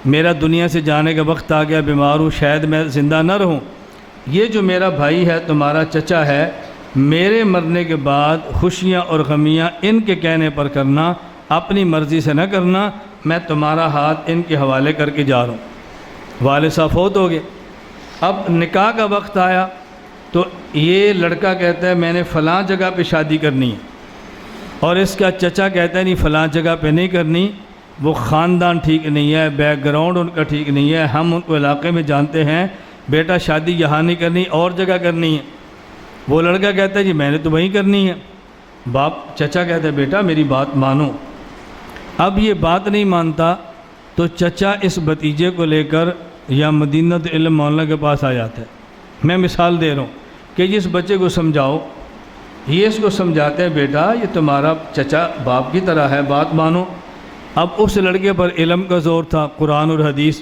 میرا دنیا سے جانے کا وقت آ گیا، بیمار ہوں، شاید میں زندہ نہ رہوں، یہ جو میرا بھائی ہے، تمہارا چچا ہے، میرے مرنے کے بعد خوشیاں اور غمیاں ان کے کہنے پر کرنا، اپنی مرضی سے نہ کرنا، میں تمہارا ہاتھ ان کے حوالے کر کے جا رہا ہوں۔ والد صاحب فوت ہو گئے، اب نکاح کا وقت آیا تو یہ لڑکا کہتا ہے میں نے فلاں جگہ پہ شادی کرنی ہے، اور اس کا چچا کہتا ہے نہیں فلاں جگہ پہ نہیں کرنی، وہ خاندان ٹھیک نہیں ہے، بیک گراؤنڈ ان کا ٹھیک نہیں ہے، ہم ان کو علاقے میں جانتے ہیں، بیٹا شادی یہاں نہیں کرنی، اور جگہ کرنی ہے۔ وہ لڑکا کہتا ہے جی میں نے تو وہیں کرنی ہے۔ چچا کہتا ہے بیٹا میری بات مانو۔ اب یہ بات نہیں مانتا تو چچا اس بھتیجے کو لے کر یا مدینۃ علم مولانا کے پاس آ جاتا ہے۔ میں مثال دے رہا ہوں کہ جس بچے کو سمجھاؤ، یہ اس کو سمجھاتے ہیں بیٹا یہ تمہارا چچا باپ کی طرح ہے، بات مانو۔ اب اس لڑکے پر علم کا زور تھا، قرآن اور حدیث،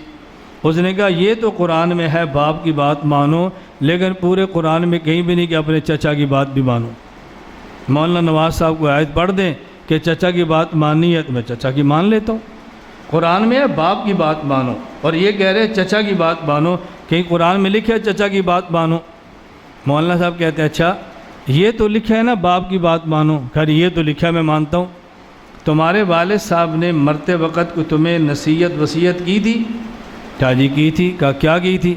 اس نے کہا یہ تو قرآن میں ہے باپ کی بات مانو، لیکن پورے قرآن میں کہیں بھی نہیں کہ اپنے چچا کی بات بھی مانو۔ مولانا نواز صاحب کو آیت پڑھ دیں کہ چچا کی بات ماننی ہے تو میں چچا کی مان لیتا ہوں، قرآن میں ہے باپ کی بات مانو، اور یہ کہہ رہے چچا کی بات مانو، کہیں قرآن میں لکھا ہے چچا کی بات مانو؟ مولانا صاحب کہتے ہیں اچھا یہ تو لکھا ہے نا باپ کی بات مانو، خیر یہ تو لکھا ہے میں مانتا ہوں، تمہارے والد صاحب نے مرتے وقت کو تمہیں نصیحت وصیت کی تھی؟ کہا جی کی تھی۔ کہا کیا کی تھی؟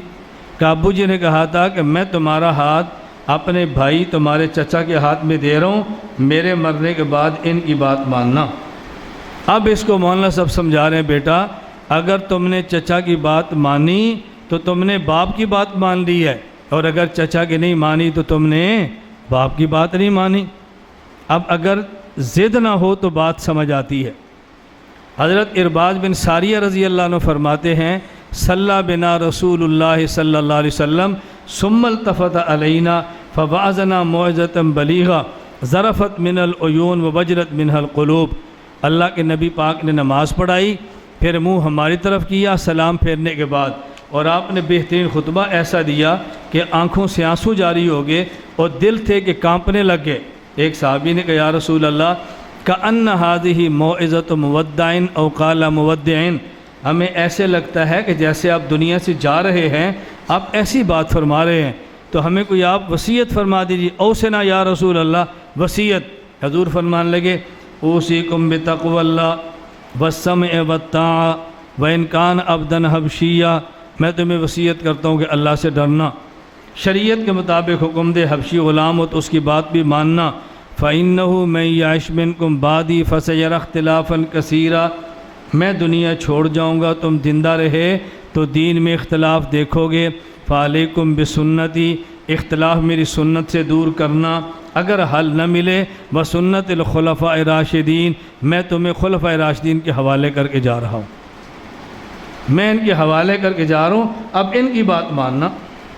کہا ابو جی نے کہا تھا کہ میں تمہارا ہاتھ اپنے بھائی تمہارے چچا کے ہاتھ میں دے رہا ہوں، میرے مرنے کے بعد ان کی بات ماننا۔ اب اس کو مولانا صاحب سمجھا رہے ہیں بیٹا اگر تم نے چچا کی بات مانی تو تم نے باپ کی بات مان لی ہے، اور اگر چچا کی نہیں مانی تو تم نے باپ کی بات نہیں مانی۔ اب اگر ضد نہ ہو تو بات سمجھ آتی ہے۔ حضرت ارباز بن ساریہ رضی اللہ عنہ فرماتے ہیں صلی بنا رسول اللہ صلی اللہ علیہ وسلم ثم التفت علینا فوعظنا موعظۃ بلیغہ ظرفت من العیون ووجلت منها القلوب۔ اللہ کے نبی پاک نے نماز پڑھائی، پھر منہ ہماری طرف کیا سلام پھیرنے کے بعد، اور آپ نے بہترین خطبہ ایسا دیا کہ آنکھوں سے آنسو جاری ہو گئے اور دل تھے کہ کانپنے لگ گئے۔ ایک صحابی نے کہا یا رسول اللہ کأن هذه موعظۃ مودع او قال مودع، ہمیں ایسے لگتا ہے کہ جیسے آپ دنیا سے جا رہے ہیں، آپ ایسی بات فرما رہے ہیں، تو ہمیں کوئی آپ وصیت فرما دیجیے۔ اوصنا یا رسول اللہ، وصیت۔ حضور فرمان لگے اوصیکم بتقوی اللہ والسمع والطاعہ وان کان عبدا حبشیہ، میں تمہیں وصیت کرتا ہوں کہ اللہ سے ڈرنا، شریعت کے مطابق حکم دے حبشی غلام ہو تو اس کی بات بھی ماننا۔ فَإِنَّهُ مَن يَعِشْ مِنكُم بَعْدِي فَسَيَرَى اخْتِلَافًا كَثِيرًا، میں دنیا چھوڑ جاؤں گا، تم زندہ رہے تو دین میں اختلاف دیکھو گے۔ فَعَلَيْكُمْ بِسُنَّتِي، اختلاف میری سنت سے دور کرنا، اگر حل نہ ملے وَسُنَّتِ الْخُلَفَاءِ الرَّاشِدِينَ، میں تمہیں خلفاء راشدین کے حوالے کر کے جا رہا ہوں، میں ان کے حوالے کر کے جا رہا ہوں، اب ان کی بات ماننا۔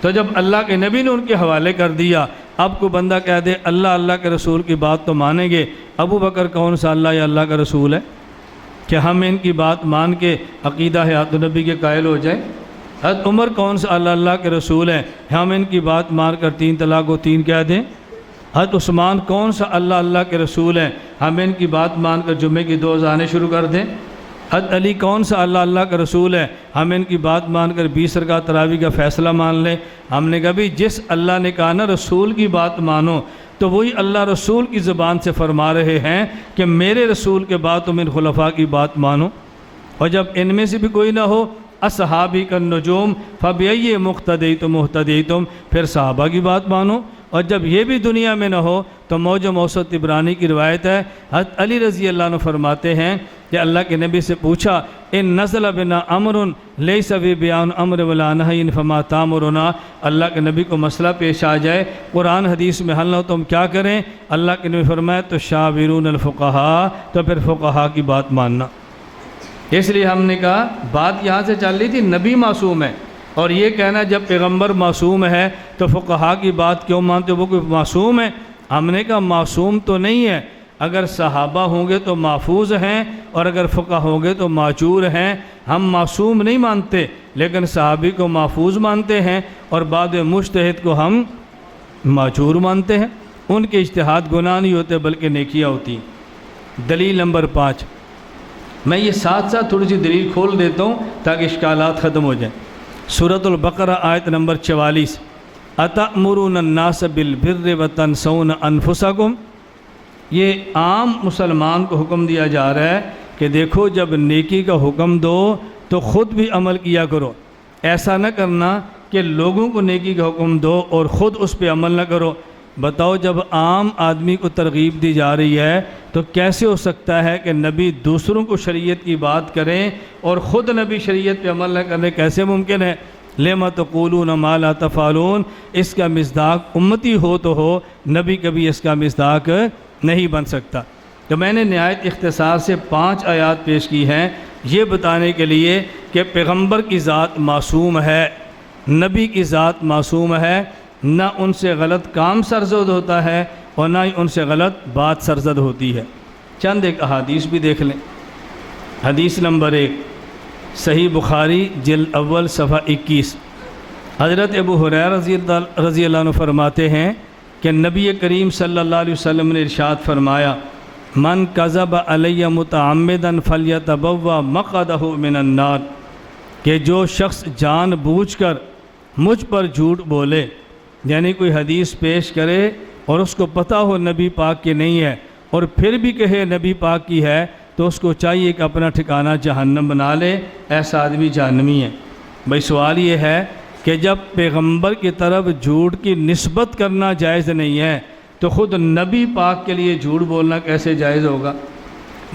تو جب اللہ کے نبی نے ان کے حوالے کر دیا، اب کو بندہ کہہ دے اللہ کے رسول کی بات تو مانیں گے، ابو بکر کون سا اللہ یا اللہ کا رسول ہے کہ ہم ان کی بات مان کے عقیدہ حیات النبی کے قائل ہو جائیں؟ حضرت عمر کون سا اللہ کے رسول ہے ہم ان کی بات مان کر 3 طلاق و 3 کہہ دیں؟ حضرت عثمان کون سا اللہ کے رسول ہے ہم ان کی بات مان کر جمعے کی 2 اذانیں شروع کر دیں؟ حضرت علی کون سا اللہ کا رسول ہے ہم ان کی بات مان کر 20 رکعت تراویح کا فیصلہ مان لیں؟ ہم نے کہا بھی جس اللہ نے کہا نا رسول کی بات مانو، تو وہی اللہ رسول کی زبان سے فرما رہے ہیں کہ میرے رسول کے بعد تم ان خلفاء کی بات مانو، اور جب ان میں سے بھی کوئی نہ ہو اصحابی کا نجوم فبأی مقتدیتم مہتدیتم، پھر صحابہ کی بات مانو، اور جب یہ بھی دنیا میں نہ ہو تو موجم اوسط طبرانی کی روایت ہے حضرت علی رضی اللہ عنہ فرماتے ہیں کہ اللہ کے نبی سے پوچھا ان نزل بنا امر لیس فی بیان امر ولا نہی فما تامرنا، اللہ کے نبی کو مسئلہ پیش آ جائے قرآن حدیث میں حل نہ ہو تو ہم کیا کریں؟ اللہ کے نبی فرمایا تو شاورون الفقہاء، تو پھر فقہاء کی بات ماننا۔ اس لیے ہم نے کہا بات یہاں سے چل رہی تھی نبی معصوم ہے، اور یہ کہنا جب پیغمبر معصوم ہے تو فقہاء کی بات کیوں مانتے ہو، وہ کوئی معصوم ہے؟ ہم نے کہا معصوم تو نہیں ہے، اگر صحابہ ہوں گے تو محفوظ ہیں اور اگر فقہ ہوں گے تو معذور ہیں۔ ہم معصوم نہیں مانتے لیکن صحابی کو محفوظ مانتے ہیں اور بعد مجتہد کو ہم معذور مانتے ہیں۔ ان کے اجتہاد گناہ نہیں ہوتے بلکہ نیکیاں ہوتی ہیں۔ دلیل نمبر 5، میں یہ ساتھ ساتھ تھوڑی سی دلیل کھول دیتا ہوں تاکہ اشکالات ختم ہو جائیں۔ سورۃ البقرہ آیت نمبر 44، اَتَأْمُرُونَ النَّاسَ بِالْبِرِّ وَتَنْسَوْنَ أَنفُسَكُمْ، یہ عام مسلمان کو حکم دیا جا رہا ہے کہ دیکھو جب نیکی کا حکم دو تو خود بھی عمل کیا کرو۔ ایسا نہ کرنا کہ لوگوں کو نیکی کا حکم دو اور خود اس پہ عمل نہ کرو۔ بتاؤ جب عام آدمی کو ترغیب دی جا رہی ہے تو کیسے ہو سکتا ہے کہ نبی دوسروں کو شریعت کی بات کریں اور خود نبی شریعت پہ عمل نہ کرنے؟ کیسے ممکن ہے؟ لِمَ تَقُولُونَ مَا لَا تَفْعَلُونَ، اس کا مصداق امتی ہو تو ہو، نبی کبھی اس کا مصداق نہیں بن سکتا۔ تو میں نے نہایت اختصار سے 5 آیات پیش کی ہیں یہ بتانے کے لیے کہ پیغمبر کی ذات معصوم ہے، نبی کی ذات معصوم ہے، نہ ان سے غلط کام سرزد ہوتا ہے اور نہ ہی ان سے غلط بات سرزد ہوتی ہے۔ چند ایک احادیث بھی دیکھ لیں۔ حدیث نمبر 1، صحیح بخاری جلد اول صفحہ 21، حضرت ابو ہریرہ رضی اللہ عنہ فرماتے ہیں کہ نبی کریم صلی اللہ علیہ وسلم نے ارشاد فرمایا، من کذب علی متعمدا فلیتبوأ مقعدہ من النار، کہ جو شخص جان بوجھ کر مجھ پر جھوٹ بولے، یعنی کوئی حدیث پیش کرے اور اس کو پتہ ہو نبی پاک کی نہیں ہے اور پھر بھی کہے نبی پاک کی ہے، تو اس کو چاہیے کہ اپنا ٹھکانہ جہنم بنا لے، ایسا آدمی جہنمی ہے۔ بھئی سوال یہ ہے کہ جب پیغمبر کی طرف جھوٹ کی نسبت کرنا جائز نہیں ہے تو خود نبی پاک کے لیے جھوٹ بولنا کیسے جائز ہوگا؟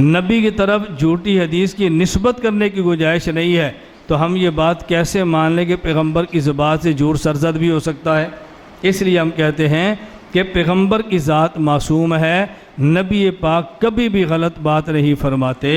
نبی کی طرف جھوٹی حدیث کی نسبت کرنے کی گنجائش نہیں ہے تو ہم یہ بات کیسے مان لیں کہ پیغمبر کی زبان سے جھوٹ سرزد بھی ہو سکتا ہے؟ اس لیے ہم کہتے ہیں کہ پیغمبر کی ذات معصوم ہے، نبی پاک کبھی بھی غلط بات نہیں فرماتے۔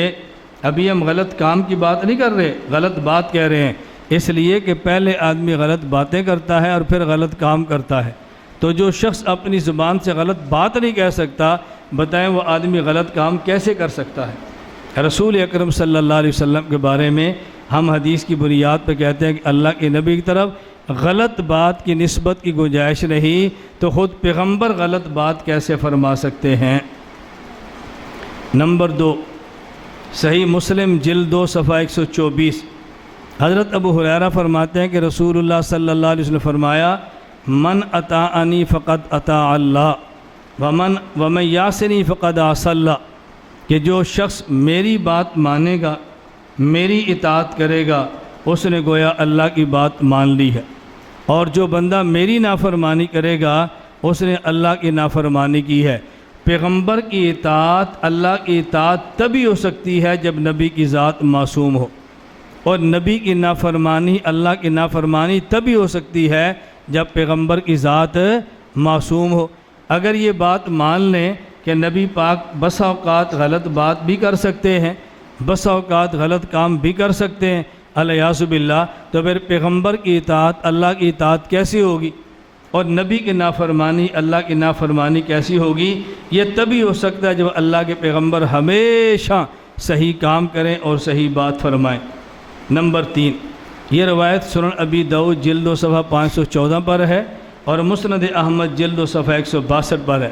ابھی ہم غلط کام کی بات نہیں کر رہے، غلط بات کہہ رہے ہیں، اس لیے کہ پہلے آدمی غلط باتیں کرتا ہے اور پھر غلط کام کرتا ہے۔ تو جو شخص اپنی زبان سے غلط بات نہیں کہہ سکتا، بتائیں وہ آدمی غلط کام کیسے کر سکتا ہے؟ رسول اکرم صلی اللہ علیہ وسلم کے بارے میں ہم حدیث کی بنیاد پہ کہتے ہیں کہ اللہ کے نبی کی طرف غلط بات کی نسبت کی گنجائش نہیں، تو خود پیغمبر غلط بات کیسے فرما سکتے ہیں؟ نمبر 2، صحیح مسلم جلد 2 صفحہ 124، حضرت ابو ہریرہ فرماتے ہیں کہ رسول اللہ صلی اللہ علیہ وسلم نے فرمایا، من اطاعنی فقد اطاع اللہ ومن یعصنی فقد عصی اللہ، کہ جو شخص میری بات مانے گا، میری اطاعت کرے گا، اس نے گویا اللہ کی بات مان لی ہے، اور جو بندہ میری نافرمانی کرے گا اس نے اللہ کی نافرمانی کی ہے۔ پیغمبر کی اطاعت اللہ کی اطاعت تبھی ہو سکتی ہے جب نبی کی ذات معصوم ہو، اور نبی کی نافرمانی اللہ کی نافرمانی تبھی ہو سکتی ہے جب پیغمبر کی ذات معصوم ہو۔ اگر یہ بات مان لیں کہ نبی پاک بسا اوقات غلط بات بھی کر سکتے ہیں، بسا اوقات غلط کام بھی کر سکتے ہیں، الیاذ باللہ، تو پھر پیغمبر کی اطاعت اللہ کی اطاعت کیسی ہوگی؟ اور نبی کی نافرمانی اللہ کی نافرمانی کیسی ہوگی؟ یہ تبھی ہو سکتا ہے جب اللہ کے پیغمبر ہمیشہ صحیح کام کریں اور صحیح بات فرمائیں۔ نمبر 3، یہ روایت سنن ابی داؤد جلد 2 صفحہ 514 پر ہے اور مسند احمد جلد 2 صفحہ 162 پر ہے۔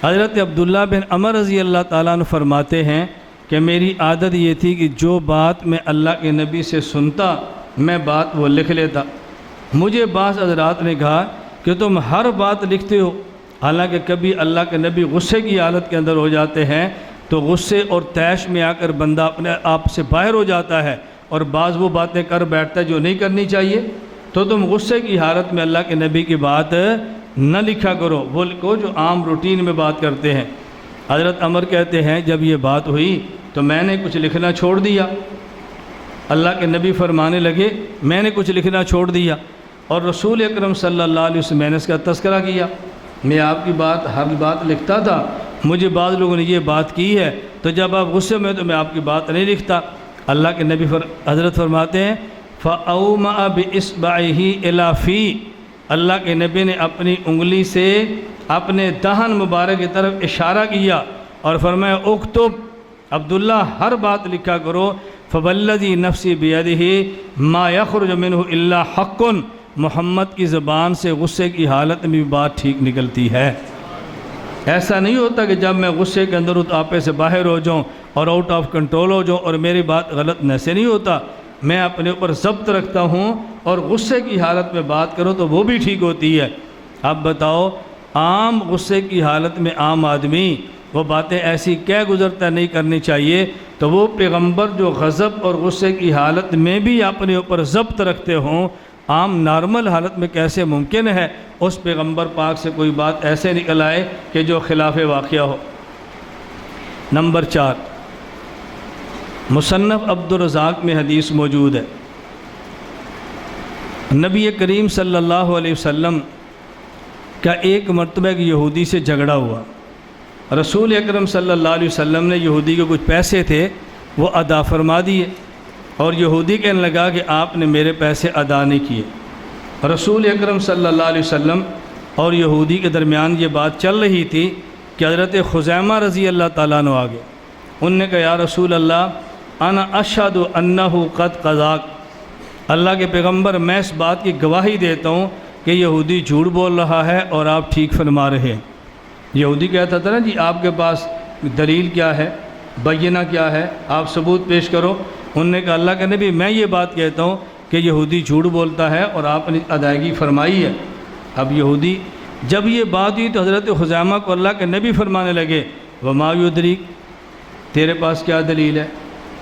حضرت عبداللہ بن عمر رضی اللہ تعالیٰ عنہ فرماتے ہیں کہ میری عادت یہ تھی کہ جو بات میں اللہ کے نبی سے سنتا میں بات وہ لکھ لیتا۔ مجھے بعض حضرات نے کہا کہ تم ہر بات لکھتے ہو، حالانکہ کبھی اللہ کے نبی غصے کی حالت کے اندر ہو جاتے ہیں تو غصے اور طیش میں آ کر بندہ اپنے آپ سے باہر ہو جاتا ہے اور بعض وہ باتیں کر بیٹھتا ہے جو نہیں کرنی چاہیے، تو تم غصے کی حالت میں اللہ کے نبی کی بات نہ لکھا کرو، وہ لکھو جو عام روٹین میں بات کرتے ہیں۔ حضرت عمر کہتے ہیں جب یہ بات ہوئی تو میں نے کچھ لکھنا چھوڑ دیا، اللہ کے نبی فرمانے لگے میں نے کچھ لکھنا چھوڑ دیا، اور رسول اکرم صلی اللہ علیہ وسلم میں نے اس کا تذکرہ کیا، میں آپ کی بات ہر بات لکھتا تھا، مجھے بعض لوگوں نے یہ بات کی ہے تو جب آپ غصے میں تو میں آپ کی بات نہیں لکھتا۔ اللہ کے نبی حضرت فرماتے ہیں فَأَوْمَأَ بِإِصْبَعِهِ إِلَى فِي، اللہ کے نبی نے اپنی انگلی سے اپنے دہن مبارک کی طرف اشارہ کیا اور فرمایا اکتب عبداللہ ہر بات لکھا کرو، فوالذی نفسی بیدہ ما یخرج منہ الا حق، محمد کی زبان سے غصے کی حالت میں بھی بات ٹھیک نکلتی ہے۔ ایسا نہیں ہوتا کہ جب میں غصے کے اندر آپے سے باہر ہو جاؤں اور آؤٹ آف کنٹرول ہو جاؤں اور میری بات غلط نہ سے نہیں ہوتا، میں اپنے اوپر ضبط رکھتا ہوں اور غصے کی حالت میں بات کروں تو وہ بھی ٹھیک ہوتی ہے۔ اب بتاؤ، عام غصے کی حالت میں عام آدمی وہ باتیں ایسی کہہ گزرتا نہیں کرنی چاہیے، تو وہ پیغمبر جو غضب اور غصے کی حالت میں بھی اپنے اوپر ضبط رکھتے ہوں، عام نارمل حالت میں کیسے ممکن ہے اس پیغمبر پاک سے کوئی بات ایسے نکل آئے کہ جو خلاف واقعہ ہو۔ نمبر 4، مصنف عبدالرزاق میں حدیث موجود ہے، نبی کریم صلی اللہ علیہ وسلم کا ایک مرتبہ ایک یہودی سے جھگڑا ہوا۔ رسول اکرم صلی اللہ علیہ وسلم نے یہودی کے کچھ پیسے تھے وہ ادا فرما دیے، اور یہودی کہنے لگا کہ آپ نے میرے پیسے ادا نہیں کیے۔ رسول اکرم صلی اللہ علیہ وسلم اور یہودی کے درمیان یہ بات چل رہی تھی کہ حضرت خزیمہ رضی اللہ تعالیٰ عنہ آگے، ان نے کہا یا رسول اللہ انا اشہد انہ قد قضاک، اللہ کے پیغمبر میں اس بات کی گواہی دیتا ہوں کہ یہودی جھوٹ بول رہا ہے اور آپ ٹھیک فرما رہے ہیں۔ یہودی کہتا تھا نا جی آپ کے پاس دلیل کیا ہے، بینہ کیا ہے، آپ ثبوت پیش کرو۔ انہوں نے کہا اللہ کے نبی میں یہ بات کہتا ہوں کہ یہودی جھوٹ بولتا ہے اور آپ نے ادائیگی فرمائی ہے۔ اب یہودی جب یہ بات ہوئی تو حضرت خزیمہ کو اللہ کے نبی فرمانے لگے وما یدریک، تیرے پاس کیا دلیل ہے؟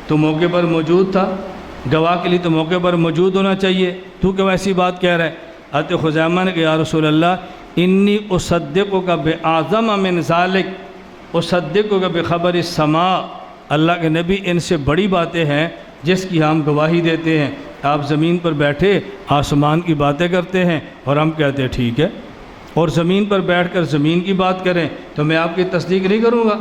تو موقع پر موجود تھا، گواہ کے لیے تو موقع پر موجود ہونا چاہیے، تو کیوں ایسی بات کہہ رہا ہے؟ حضرت خزیمہ نے کہا یا رسول اللہ انی اصدقک باعظم من ذلک، اصدقک بخبر السماء، اللہ کے نبی ان سے بڑی باتیں ہیں جس کی ہم گواہی دیتے ہیں، آپ زمین پر بیٹھے آسمان کی باتیں کرتے ہیں اور ہم کہتے ہیں ٹھیک ہے، اور زمین پر بیٹھ کر زمین کی بات کریں تو میں آپ کی تصدیق نہیں کروں گا۔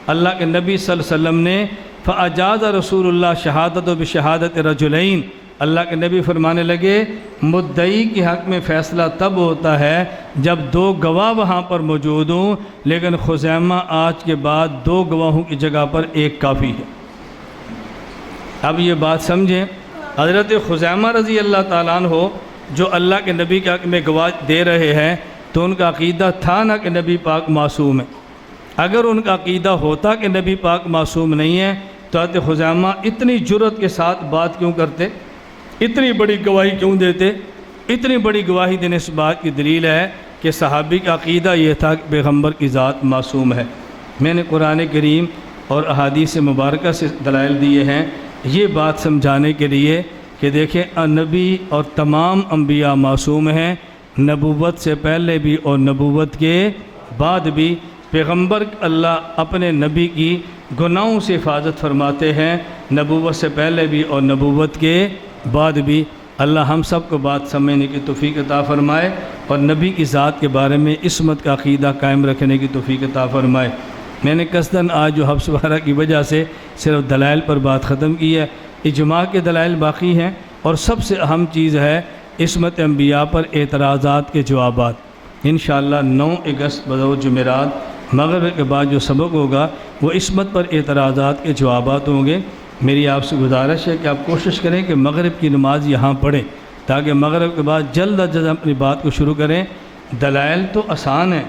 اللہ کے نبی صلی اللہ علیہ وسلم نے فاجاز رسول اللہ شہادت بشہادت رجلین، اللہ کے نبی فرمانے لگے مدعی کے حق میں فیصلہ تب ہوتا ہے جب دو گواہ وہاں پر موجود ہوں، لیکن خزیمہ آج کے بعد دو گواہوں کی جگہ پر ایک کافی ہے۔ اب یہ بات سمجھیں، حضرت خزیمہ رضی اللہ تعالیٰ عنہ جو اللہ کے نبی کے حق میں گواہ دے رہے ہیں تو ان کا عقیدہ تھا نہ کہ نبی پاک معصوم ہے۔ اگر ان کا عقیدہ ہوتا کہ نبی پاک معصوم نہیں ہے تو حضرت خزیمہ اتنی جرأت کے ساتھ بات کیوں کرتے، اتنی بڑی گواہی کیوں دیتے؟ اتنی بڑی گواہی دینے اس بات کی دلیل ہے کہ صحابی کا عقیدہ یہ تھا کہ پیغمبر کی ذات معصوم ہے۔ میں نے قرآن کریم اور احادیث مبارکہ سے دلائل دیے ہیں یہ بات سمجھانے کے لیے کہ دیکھیں نبی اور تمام انبیاء معصوم ہیں، نبوت سے پہلے بھی اور نبوت کے بعد بھی۔ پیغمبر اللہ اپنے نبی کی گناہوں سے حفاظت فرماتے ہیں، نبوت سے پہلے بھی اور نبوت کے بعد بھی۔ اللہ ہم سب کو بات سمجھنے کی توفیق عطا فرمائے اور نبی کی ذات کے بارے میں عصمت کا عقیدہ قائم رکھنے کی توفیق عطا فرمائے۔ میں نے قصداً آج جو حبس وغیرہ کی وجہ سے صرف دلائل پر بات ختم کی ہے، اجماع کے دلائل باقی ہیں، اور سب سے اہم چیز ہے عصمت انبیاء پر اعتراضات کے جوابات۔ انشاءاللہ 9 اگست بروز جمعرات مغرب کے بعد جو سبق ہوگا وہ عصمت پر اعتراضات کے جوابات ہوں گے۔ میری آپ سے گزارش ہے کہ آپ کوشش کریں کہ مغرب کی نماز یہاں پڑھیں تاکہ مغرب کے بعد جلد از جلد اپنی بات کو شروع کریں۔ دلائل تو آسان ہیں،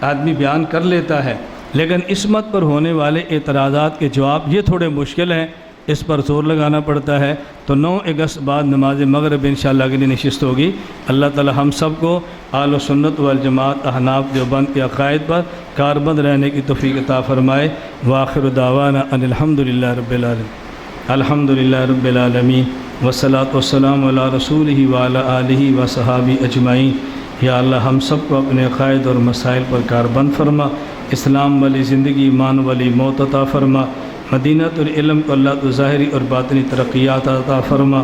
آدمی بیان کر لیتا ہے، لیکن عصمت پر ہونے والے اعتراضات کے جواب یہ تھوڑے مشکل ہیں، اس پر زور لگانا پڑتا ہے۔ تو 9 اگست بعد نماز مغرب انشاءاللہ اگلی نشست ہوگی۔ اللہ تعالی ہم سب کو اہل و سنت والجماعت احناف دیوبند کے عقائد پر کاربند رہنے کی توفیق عطا فرمائے۔ وآخر دعوانا ان الحمدللہ رب العالمین، الحمدللہ رب العالمین، والصلاۃ والسلام علی رسولہ وعلی آلہ وصحابہ اجمعین۔ یا اللہ ہم سب کو اپنے عقائد اور مسائل پر کاربند فرما، اسلام والی زندگی، ایمان والی موت عطا فرما، مدینۃ العلم کو اللہ تو ظاہری اور باطنی ترقیات عطا فرما۔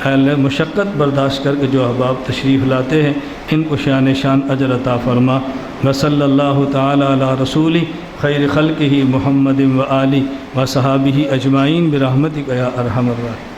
اے اللہ مشقت برداشت کر کے جو احباب تشریف لاتے ہیں ان کو شان شان اجر عطا فرما۔ وصلی اللہ تعالی علی رسول خیر خلقہ محمد و آلہ و صحابہ اجمعین برحمتک یا ارحم الراحمین۔